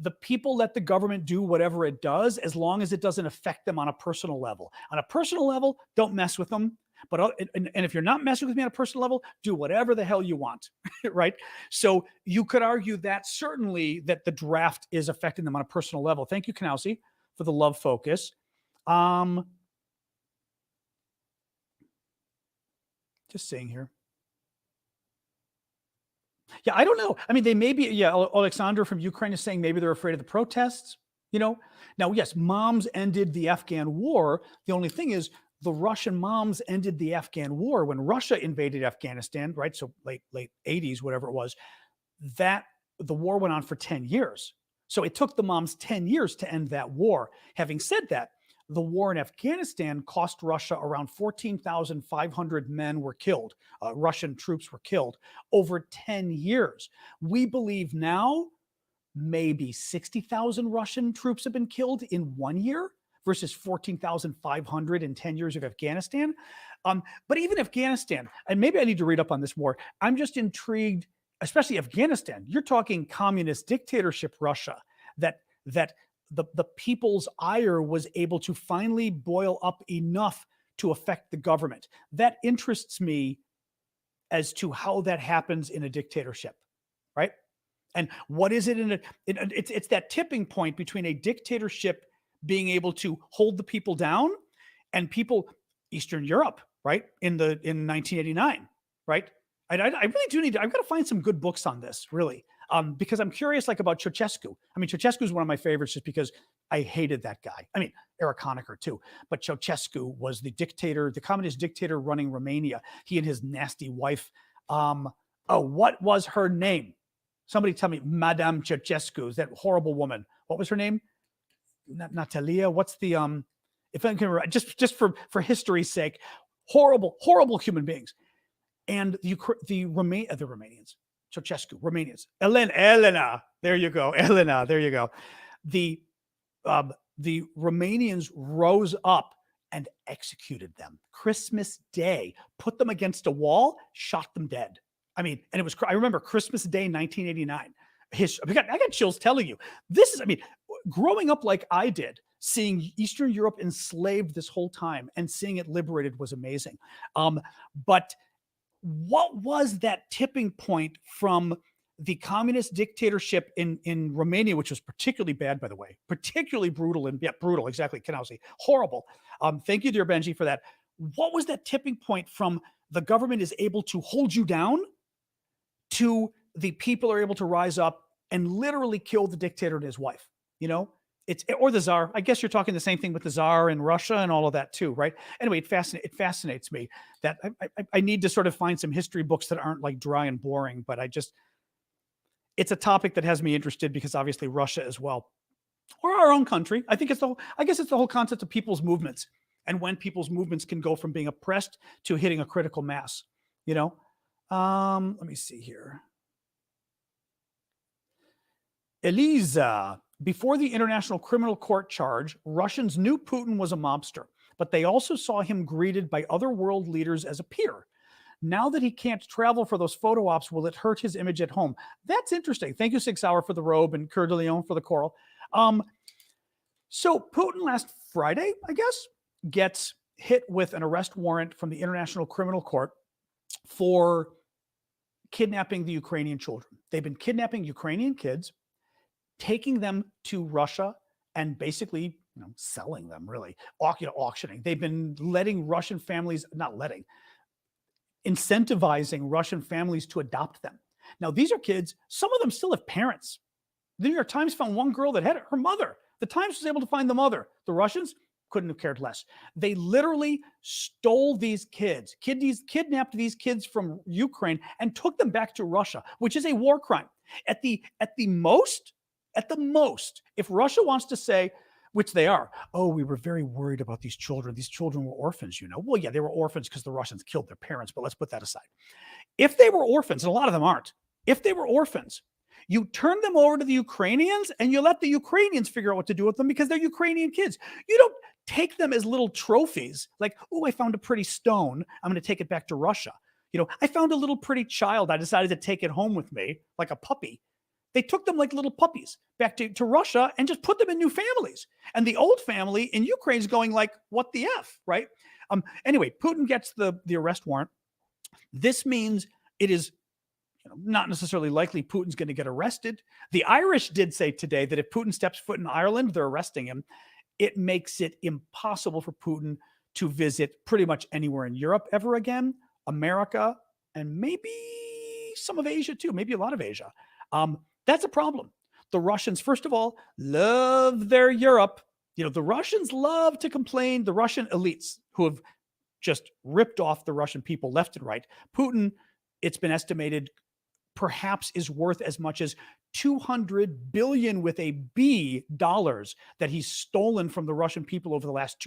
the people let the government do whatever it does as long as it doesn't affect them on a personal level. On a personal level, don't mess with them. But and if you're not messing with me on a personal level, do whatever the hell you want, right? So you could argue that certainly that the draft is affecting them on a personal level. Thank you, Kanausi, for the love focus. Just saying here. Yeah, I don't know. I mean, they may be, yeah, Alexander from Ukraine is saying maybe they're afraid of the protests, Now, yes, moms ended the Afghan war. The only thing is the Russian moms ended the Afghan war when Russia invaded Afghanistan, right? So late 80s, whatever it was, that the war went on for 10 years. So it took the moms 10 years to end that war. Having said that, the war in Afghanistan cost Russia around 14,500 men were killed. Russian troops were killed over 10 years. We believe now maybe 60,000 Russian troops have been killed in 1 year, versus 14,500 in 10 years of Afghanistan. But even Afghanistan, and maybe I need to read up on this more. I'm just intrigued, especially Afghanistan. You're talking communist dictatorship Russia, that the people's ire was able to finally boil up enough to affect the government. That interests me as to how that happens in a dictatorship, right? And what is it it's that tipping point between a dictatorship being able to hold the people down and people, Eastern Europe, right? In 1989, right? I really do need to, I've got to find some good books on this, really. Because I'm curious, like, about Ceausescu. I mean, Ceausescu is one of my favorites just because I hated that guy. I mean, Eric Honecker too, but Ceausescu was the dictator, the communist dictator running Romania. He and his nasty wife. What was her name? Somebody tell me, Madame Ceausescu, is that horrible woman. What was her name? Natalia. What's the if I can remember, just for history's sake, horrible human beings. And the Romanians. Ceausescu, Romanians. Elena, there you go. Elena, there you go. The Romanians rose up and executed them. Christmas Day, put them against a wall, shot them dead. I mean, and it was, I remember Christmas Day, 1989. I got chills telling you. This is, I mean, growing up like I did, seeing Eastern Europe enslaved this whole time and seeing it liberated was amazing. But what was that tipping point from the communist dictatorship in Romania, which was particularly bad, by the way, particularly brutal, and brutal, exactly, Kanausi, horrible. Thank you, dear Benji, for that. What was that tipping point from the government is able to hold you down to the people are able to rise up and literally kill the dictator and his wife? You know, or the czar. I guess you're talking the same thing with the czar in Russia and all of that too, right? Anyway, it fascinates me that I need to sort of find some history books that aren't like dry and boring, but it's a topic that has me interested because obviously Russia as well, or our own country. I guess it's the whole concept of people's movements and when people's movements can go from being oppressed to hitting a critical mass, you know? Let me see here. Elisa, before the International Criminal Court charge, Russians knew Putin was a mobster, but they also saw him greeted by other world leaders as a peer. Now that he can't travel for those photo ops, will it hurt his image at home? That's interesting. Thank you, 6 Hour, for the robe and Coeur de Lion for the coral. So Putin last Friday, I guess, gets hit with an arrest warrant from the International Criminal Court for kidnapping the Ukrainian children. They've been kidnapping Ukrainian kids, taking them to Russia and basically, selling them, really, auctioning. They've been letting Russian families, incentivizing Russian families to adopt them. Now, these are kids, some of them still have parents. The New York Times found one girl that had her mother. The Times was able to find the mother. The Russians couldn't have cared less. They literally stole these kids, kidnapped these kids from Ukraine and took them back to Russia, which is a war crime. At the most, if Russia wants to say, which they are, oh, we were very worried about these children. These children were orphans, Well, yeah, they were orphans because the Russians killed their parents, but let's put that aside. If they were orphans, and a lot of them aren't, if they were orphans, you turn them over to the Ukrainians and you let the Ukrainians figure out what to do with them because they're Ukrainian kids. You don't take them as little trophies like, oh, I found a pretty stone. I'm going to take it back to Russia. I found a little pretty child. I decided to take it home with me like a puppy. They took them like little puppies back to Russia and just put them in new families. And the old family in Ukraine is going like, what the F, right? Anyway, Putin gets the arrest warrant. This means it is not necessarily likely Putin's going to get arrested. The Irish did say today that if Putin steps foot in Ireland, they're arresting him. It makes it impossible for Putin to visit pretty much anywhere in Europe ever again, America, and maybe some of Asia too, maybe a lot of Asia. That's a problem. The Russians, first of all, love their Europe. The Russians love to complain. The Russian elites who have just ripped off the Russian people left and right. Putin, it's been estimated, perhaps is worth as much as 200 billion with a B dollars that he's stolen from the Russian people over the last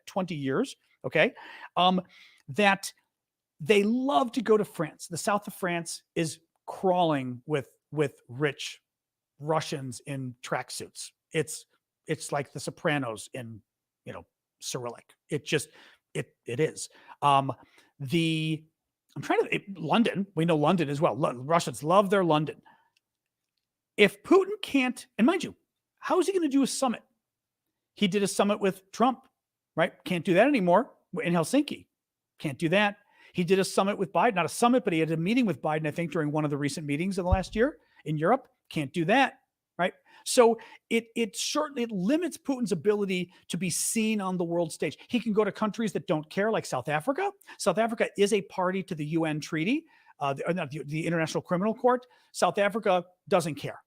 20 years. Okay. That they love to go to France. The south of France is crawling with rich Russians in tracksuits. It's like The Sopranos in Cyrillic. It just, it is. London, we know London as well. Russians love their London. If Putin can't, and mind you, how is he going to do a summit? He did a summit with Trump, right? Can't do that anymore in Helsinki. Can't do that. He did a summit with Biden, not a summit, but he had a meeting with Biden, I think, during one of the recent meetings of the last year in Europe. Can't do that, right? So it certainly limits Putin's ability to be seen on the world stage. He can go to countries that don't care, like South Africa. South Africa is a party to the UN treaty, the International Criminal Court. South Africa doesn't care.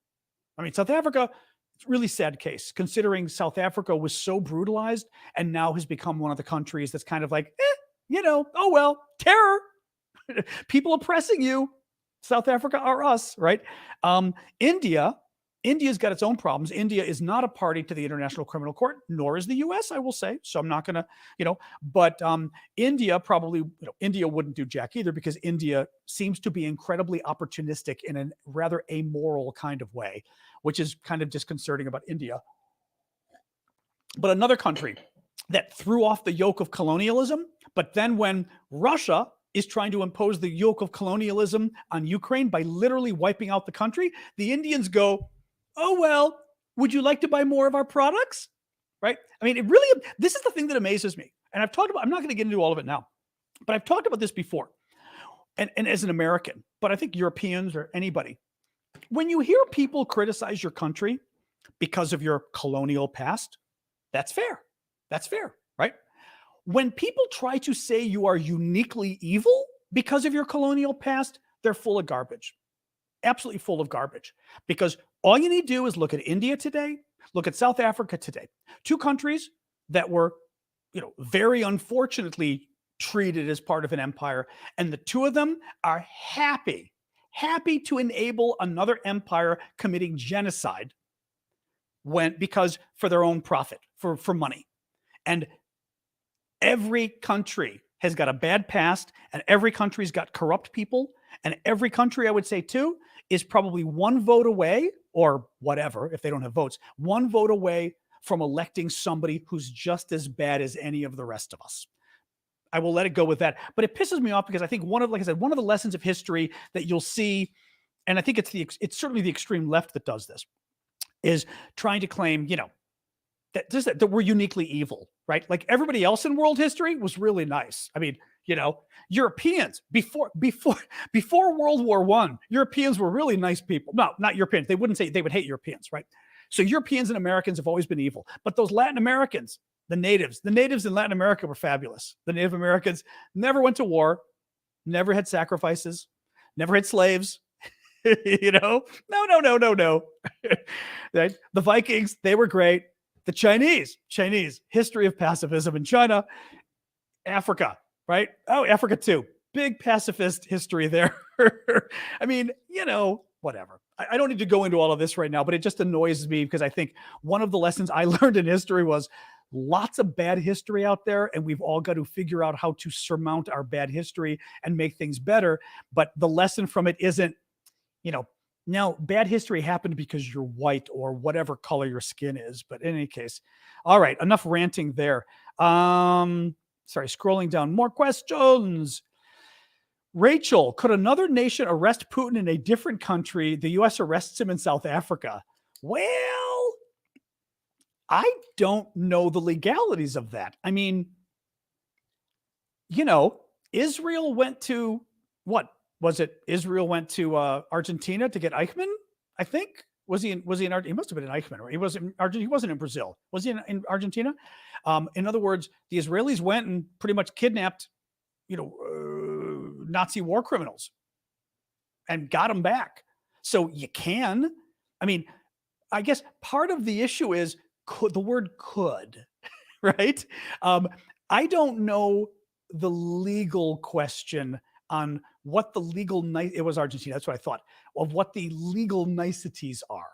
I mean, South Africa, it's a really sad case, considering South Africa was so brutalized and now has become one of the countries that's kind of like, oh well, terror, people oppressing you. South Africa are us, right? India's got its own problems. India is not a party to the International Criminal Court, nor is the US, I will say. So I'm not going to, but India probably, India wouldn't do jack either, because India seems to be incredibly opportunistic in a rather amoral kind of way, which is kind of disconcerting about India. But another country that threw off the yoke of colonialism, but then when Russia is trying to impose the yoke of colonialism on Ukraine by literally wiping out the country, the Indians go, oh, well, would you like to buy more of our products? Right? I mean, this is the thing that amazes me. And I'm not going to get into all of it now, but I've talked about this before. And as an American, but I think Europeans or anybody, when you hear people criticize your country because of your colonial past, that's fair. That's fair, right? When people try to say you are uniquely evil because of your colonial past, they're full of garbage. Absolutely full of garbage. Because all you need to do is look at India today, look at South Africa today. Two countries that were, very unfortunately treated as part of an empire. And the two of them are happy to enable another empire committing genocide because for their own profit, for money. And every country has got a bad past, and every country's got corrupt people, and every country, I would say too, is probably one vote away, or whatever, if they don't have votes, one vote away from electing somebody who's just as bad as any of the rest of us. I will let it go with that. But it pisses me off because I think one of the lessons of history that you'll see, and I think it's certainly the extreme left that does this, is trying to claim, that we're uniquely evil, right? Like everybody else in world history was really nice. I mean, Europeans before World War I, Europeans were really nice people. No, not Europeans. They wouldn't say, they would hate Europeans, right? So Europeans and Americans have always been evil. But those Latin Americans, the natives in Latin America were fabulous. The Native Americans never went to war, never had sacrifices, never had slaves. No. Right? The Vikings, they were great. The Chinese, history of pacifism in China. Africa, right? Oh, Africa too. Big pacifist history there. I mean, whatever. I don't need to go into all of this right now, but it just annoys me because I think one of the lessons I learned in history was lots of bad history out there, and we've all got to figure out how to surmount our bad history and make things better. But the lesson from it isn't, now bad history happened because you're white or whatever color your skin is. But in any case, all right, enough ranting there. Sorry, scrolling down, more questions. Rachel, could another nation arrest Putin in a different country? The U.S. arrests him in South Africa. Well, I don't know the legalities of that. I mean, Israel went to what? Was it Israel went to Argentina to get Eichmann? I think was he in Argentina? He must have been in Eichmann, right? He wasn't in Brazil. Was he in Argentina? In other words, the Israelis went and pretty much kidnapped, Nazi war criminals and got them back. So you can. I mean, I guess part of the issue is the word could, right? I don't know the legal question on what the legal it was Argentina. That's what I thought of what the legal niceties are.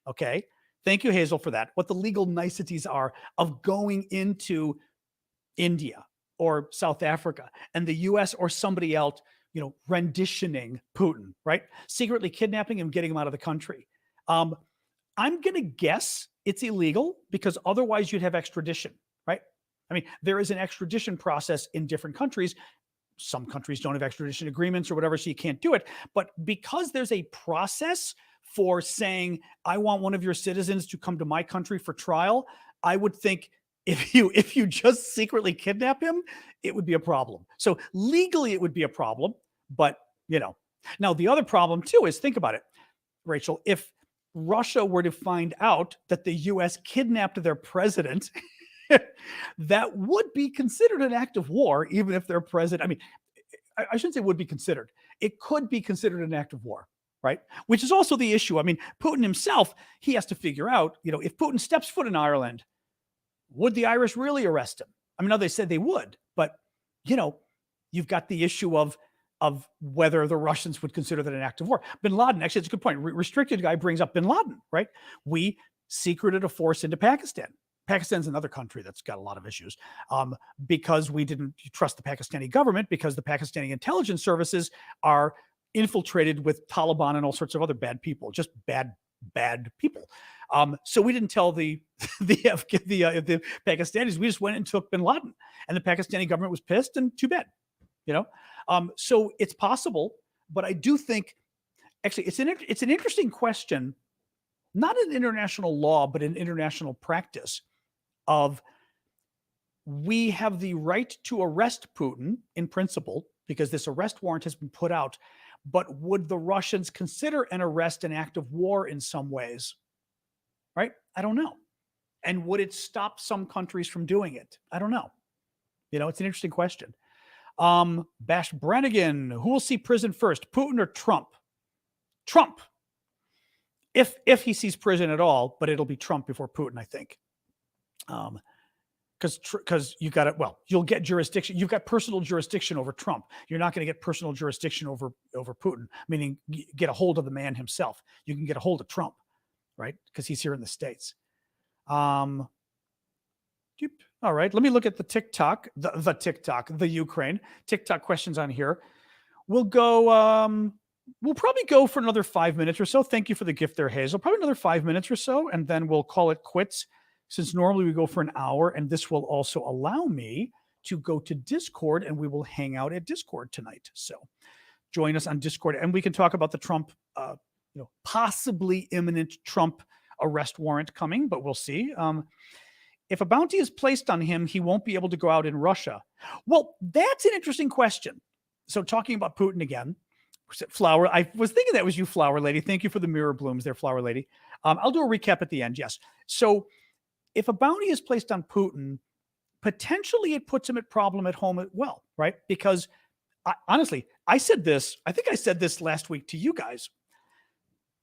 Okay. Thank you, Hazel, for that. What the legal niceties are of going into India or South Africa and the US or somebody else, renditioning Putin, right? Secretly kidnapping him, getting him out of the country. I'm going to guess it's illegal because otherwise you'd have extradition. right? I mean, there is an extradition process in different countries. Some countries don't have extradition agreements or whatever, so you can't do it. But because there's a process for saying, I want one of your citizens to come to my country for trial, I would think if you just secretly kidnap him, it would be a problem. So legally it would be a problem, but now the other problem too is, think about it, Rachel, if Russia were to find out that the US kidnapped their president, that would be considered an act of war, even if their president, I mean, I shouldn't say would be considered. It could be considered an act of war, right? Which is also the issue. I mean, Putin himself, he has to figure out, if Putin steps foot in Ireland, would the Irish really arrest him? I mean, now they said they would, but you've got the issue of whether the Russians would consider that an act of war. Bin Laden, actually, it's a good point. Restricted guy brings up Bin Laden, right? We secreted a force into Pakistan. Pakistan's another country that's got a lot of issues because we didn't trust the Pakistani government, because the Pakistani intelligence services are infiltrated with Taliban and all sorts of other bad people, just bad people. So we didn't tell the Pakistanis. We just went and took Bin Laden, and the Pakistani government was pissed, and too bad, So it's possible, but I do think, actually, it's an interesting question, not in international law, but in international practice. We have the right to arrest Putin in principle because this arrest warrant has been put out, but would the Russians consider an arrest an act of war in some ways? Right? I don't know. And would it stop some countries from doing it? I don't know. It's an interesting question. Bash Brannigan, who will see prison first, Putin or Trump? Trump. If he sees prison at all, but it'll be Trump before Putin, I think. Because you got it. Well, you'll get jurisdiction. You've got personal jurisdiction over Trump. You're not going to get personal jurisdiction over Putin, meaning get a hold of the man himself. You can get a hold of Trump, right? Because he's here in the States. All right, let me look at the TikTok, the Ukraine TikTok questions on here. We'll go. We'll probably go for another 5 minutes or so. Thank you for the gift there, Hazel. Probably another 5 minutes or so, and then we'll call it quits, since normally we go for an hour, and this will also allow me to go to Discord, and we will hang out at Discord tonight. So join us on Discord, and we can talk about the Trump, possibly imminent Trump arrest warrant coming, but we'll see. If a bounty is placed on him, he won't be able to go out in Russia. Well, that's an interesting question. So talking about Putin again, Flower, I was thinking that was you, Flower Lady. Thank you for the mirror blooms there, Flower Lady. I'll do a recap at the end, yes. So if a bounty is placed on Putin, potentially it puts him at problem at home as well, right? Because honestly, I think I said this last week to you guys.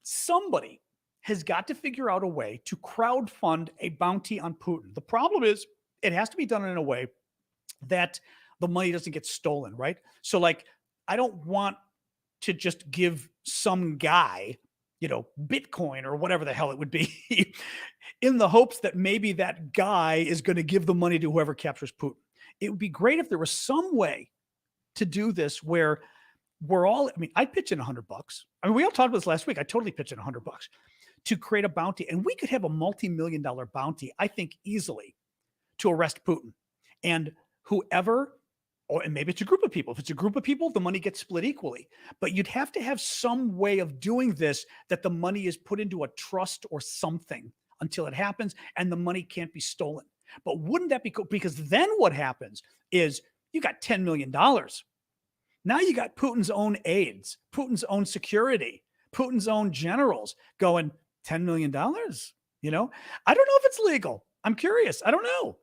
Somebody has got to figure out a way to crowdfund a bounty on Putin. The problem is it has to be done in a way that the money doesn't get stolen, right? So I don't want to just give some guy, Bitcoin or whatever the hell it would be in the hopes that maybe that guy is going to give the money to whoever captures Putin. It would be great if there was some way to do this where I'd pitch in $100. We all talked about this last week. I totally pitched in $100 to create a bounty, and we could have a multi-million-dollar bounty, I think, easily to arrest Putin. And whoever, and maybe it's a group of people. If it's a group of people, the money gets split equally. But you'd have to have some way of doing this, that the money is put into a trust or something until it happens, and the money can't be stolen. But wouldn't that be cool? Because then what happens is you got $10 million. Now you got Putin's own aides, Putin's own security, Putin's own generals going, $10 million? I don't know if it's legal. I'm curious. I don't know.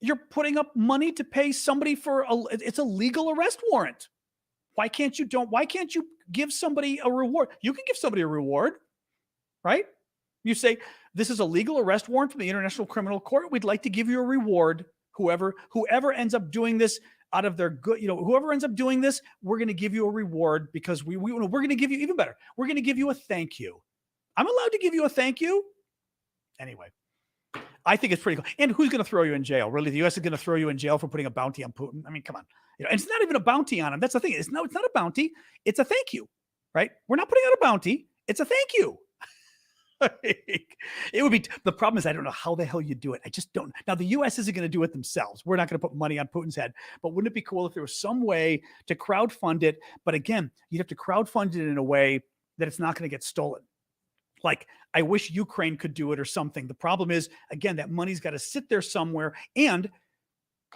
You're putting up money to pay somebody it's a legal arrest warrant. Why can't you give somebody a reward? You can give somebody a reward, right? You say, this is a legal arrest warrant from the International Criminal Court. We'd like to give you a reward. Whoever ends up doing this out of their good, whoever ends up doing this, we're going to give you a reward because we're going to give you, even better, we're going to give you a thank you. I'm allowed to give you a thank you? Anyway, I think it's pretty cool. And who's going to throw you in jail? Really, the U.S. is going to throw you in jail for putting a bounty on Putin? I mean, come on. And it's not even a bounty on him. That's the thing. It's not a bounty. It's a thank you, right? We're not putting out a bounty. It's a thank you. It would be, the problem is I don't know how the hell you do it. I just don't. Now the US isn't going to do it themselves. We're not going to put money on Putin's head, but wouldn't it be cool if there was some way to crowdfund it? But again, you'd have to crowdfund it in a way that it's not going to get stolen. Like, I wish Ukraine could do it or something. The problem is, again, that money's got to sit there somewhere. And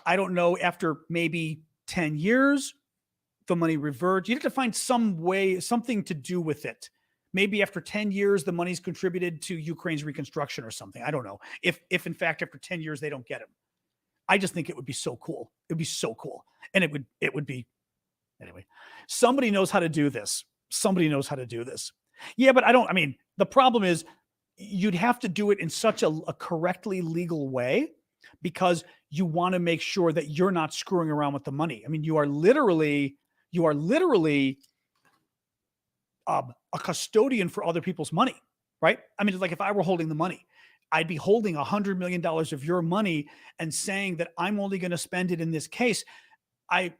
I don't know, after maybe 10 years, the money reverts. You have to find some way, something to do with it. Maybe after 10 years, the money's contributed to Ukraine's reconstruction or something. I don't know. If in fact, after 10 years, they don't get him. I just think it would be so cool. It would be so cool. And it would be, anyway, somebody knows how to do this. Somebody knows how to do this. Yeah, but I mean, the problem is you'd have to do it in such a correctly legal way, because you want to make sure that you're not screwing around with the money. I mean, you are literally a custodian for other people's money, right? I mean, like if I were holding the money, I'd be holding $100 million of your money and saying that I'm only going to spend it in this case.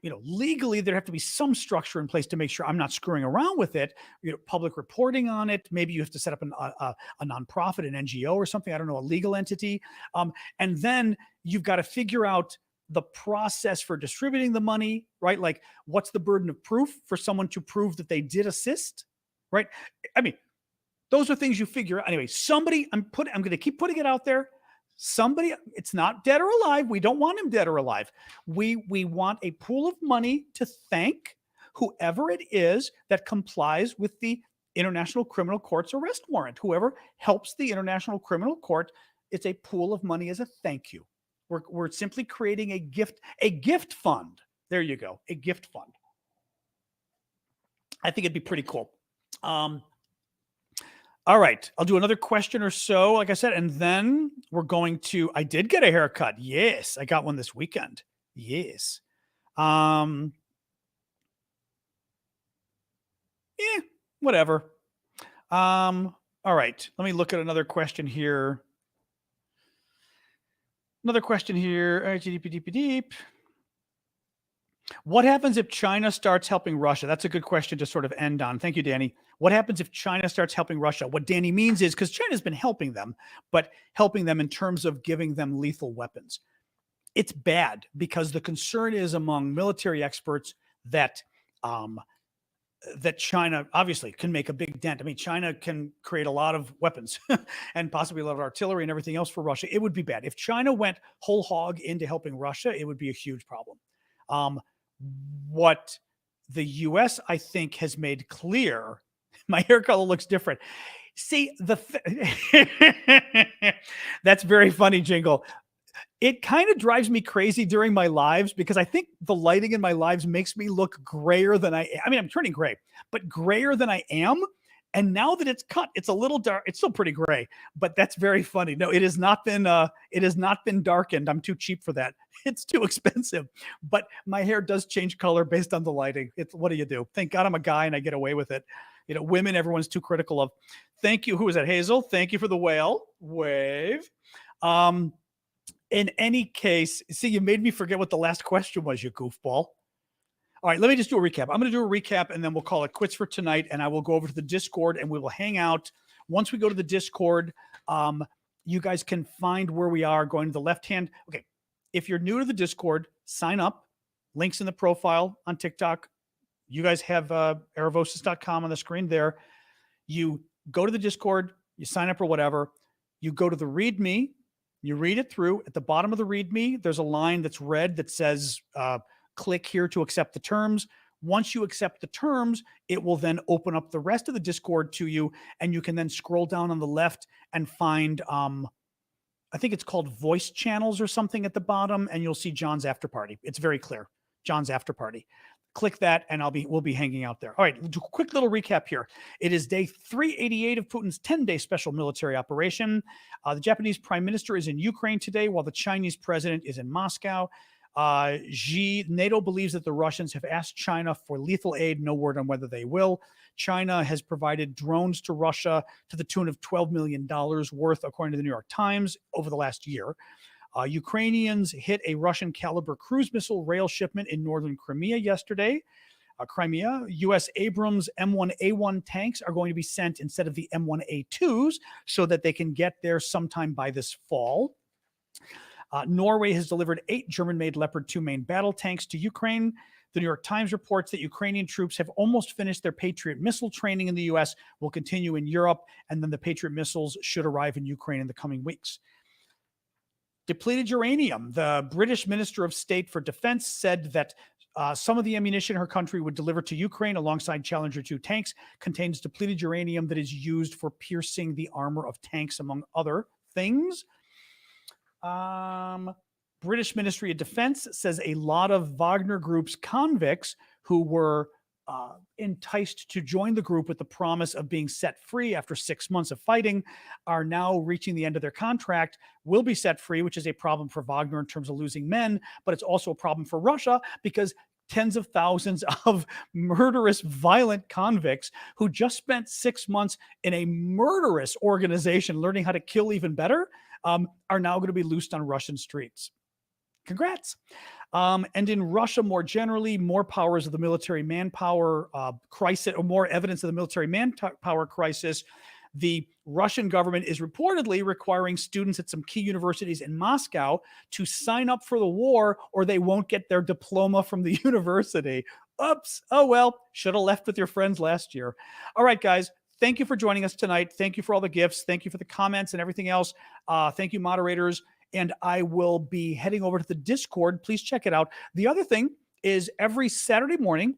Legally, there have to be some structure in place to make sure I'm not screwing around with it. Public reporting on it. Maybe you have to set up a nonprofit, an NGO or something. I don't know, a legal entity. And then you've got to figure out the process for distributing the money, right? Like, what's the burden of proof for someone to prove that they did assist, right? I mean, those are things you figure out. Anyway, I'm going to keep putting it out there. Somebody, it's not dead or alive. We don't want him dead or alive. We want a pool of money to thank whoever it is that complies with the International Criminal Court's arrest warrant. Whoever helps the International Criminal Court, it's a pool of money as a thank you. We're simply creating a gift fund. There you go, a gift fund. I think it'd be pretty cool. All right, I'll do another question or so, like I said, and then we're going to, I did get a haircut. Yes, I got one this weekend. Yes. Yeah, whatever. All right, let me look at another question here. All right, deep. What happens if China starts helping Russia? That's a good question to sort of end on. Thank you, Danny. What happens if China starts helping Russia? What Danny means is, because China's been helping them, but helping them in terms of giving them lethal weapons. It's bad, because the concern is among military experts that that China obviously can make a big dent. I mean, China can create a lot of weapons and possibly a lot of artillery and everything else for Russia. It would be bad. If China went whole hog into helping Russia, it would be a huge problem. What the U.S., I think, has made clear, my hair color looks different. See, that's very funny, Jingle. It kind of drives me crazy during my lives, because I think the lighting in my lives makes me look grayer than I mean, I'm turning gray, but grayer than I am. And now that it's cut, it's a little dark. It's still pretty gray, but that's very funny. No, it has not been darkened. I'm too cheap for that. It's too expensive, but my hair does change color based on the lighting. What do you do? Thank God I'm a guy and I get away with it. Women, everyone's too critical of. Thank you. Who is that? Hazel. Thank you for the wave. In any case, see, you made me forget what the last question was, you goofball. All right, let me just do a recap. I'm going to do a recap, and then we'll call it quits for tonight, and I will go over to the Discord, and we will hang out. Once we go to the Discord, you guys can find where we are, going to the left hand. Okay, if you're new to the Discord, sign up. Links in the profile on TikTok. You guys have aravosis.com on the screen there. You go to the Discord, you sign up or whatever. You go to the README. You read it through. At the bottom of the README, there's a line that's red that says, click here to accept the terms. Once you accept the terms, it will then open up the rest of the Discord to you, and you can then scroll down on the left and find, I think it's called voice channels or something at the bottom, and you'll see John's after party. It's very clear. John's after party. Click that, and we'll be hanging out there. All right, do a quick little recap here. It is day 388 of Putin's 10-day special military operation. The Japanese prime minister is in Ukraine today, while the Chinese president is in Moscow. NATO believes that the Russians have asked China for lethal aid. No word on whether they will. China has provided drones to Russia to the tune of $12 million worth, according to the New York Times, over the last year. Ukrainians hit a Russian caliber cruise missile rail shipment in northern Crimea yesterday. Crimea. U.S. Abrams M1A1 tanks are going to be sent instead of the M1A2s so that they can get there sometime by this fall. Norway has delivered 8 German-made Leopard 2 main battle tanks to Ukraine. The New York Times reports that Ukrainian troops have almost finished their Patriot missile training in the U.S., will continue in Europe, and then the Patriot missiles should arrive in Ukraine in the coming weeks. Depleted uranium. The British Minister of State for Defense said that some of the ammunition her country would deliver to Ukraine alongside Challenger 2 tanks contains depleted uranium that is used for piercing the armor of tanks, among other things. British Ministry of Defense says a lot of Wagner Group's convicts who were enticed to join the group with the promise of being set free after 6 months of fighting are now reaching the end of their contract, will be set free, which is a problem for Wagner in terms of losing men, but it's also a problem for Russia because tens of thousands of murderous, violent convicts who just spent 6 months in a murderous organization learning how to kill even better are now going to be loosed on Russian streets. Congrats. And in Russia, more generally, more powers of the military manpower crisis, or more evidence of the military manpower crisis. The Russian government is reportedly requiring students at some key universities in Moscow to sign up for the war or they won't get their diploma from the university. Oops. Oh, well, should have left with your friends last year. All right, guys. Thank you for joining us tonight. Thank you for all the gifts. Thank you for the comments and everything else. Thank you, moderators. And I will be heading over to the Discord. Please check it out. The other thing is every Saturday morning,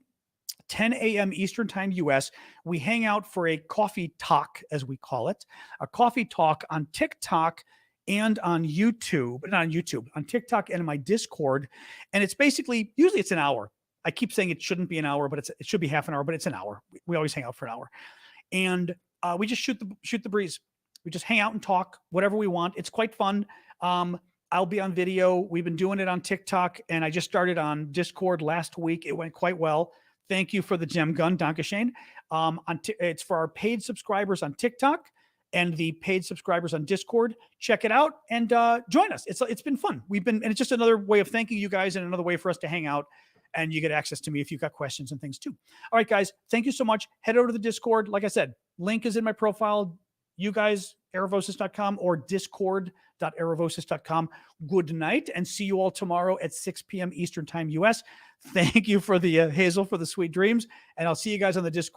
10 a.m. Eastern Time US, we hang out for a coffee talk, as we call it, a coffee talk on TikTok and on YouTube, not on YouTube, on TikTok and in my Discord. And it's basically, usually it's an hour. I keep saying it shouldn't be an hour, but it should be half an hour, but it's an hour. We always hang out for an hour. And we just shoot the breeze. We just hang out and talk, whatever we want. It's quite fun. I'll be on video. We've been doing it on TikTok, and I just started on Discord last week. It went quite well. Thank you for the gem gun, Dankeschön. It's for our paid subscribers on TikTok and the paid subscribers on Discord. Check it out and join us. It's been fun. And it's just another way of thanking you guys and another way for us to hang out. And you get access to me if you've got questions and things too. All right, guys, thank you so much. Head over to the Discord. Like I said, link is in my profile. You guys, Aravosis.com or discord.aravosis.com. Good night, and see you all tomorrow at 6 p.m. Eastern Time US. Thank you for the Hazel for the sweet dreams, and I'll see you guys on the Discord.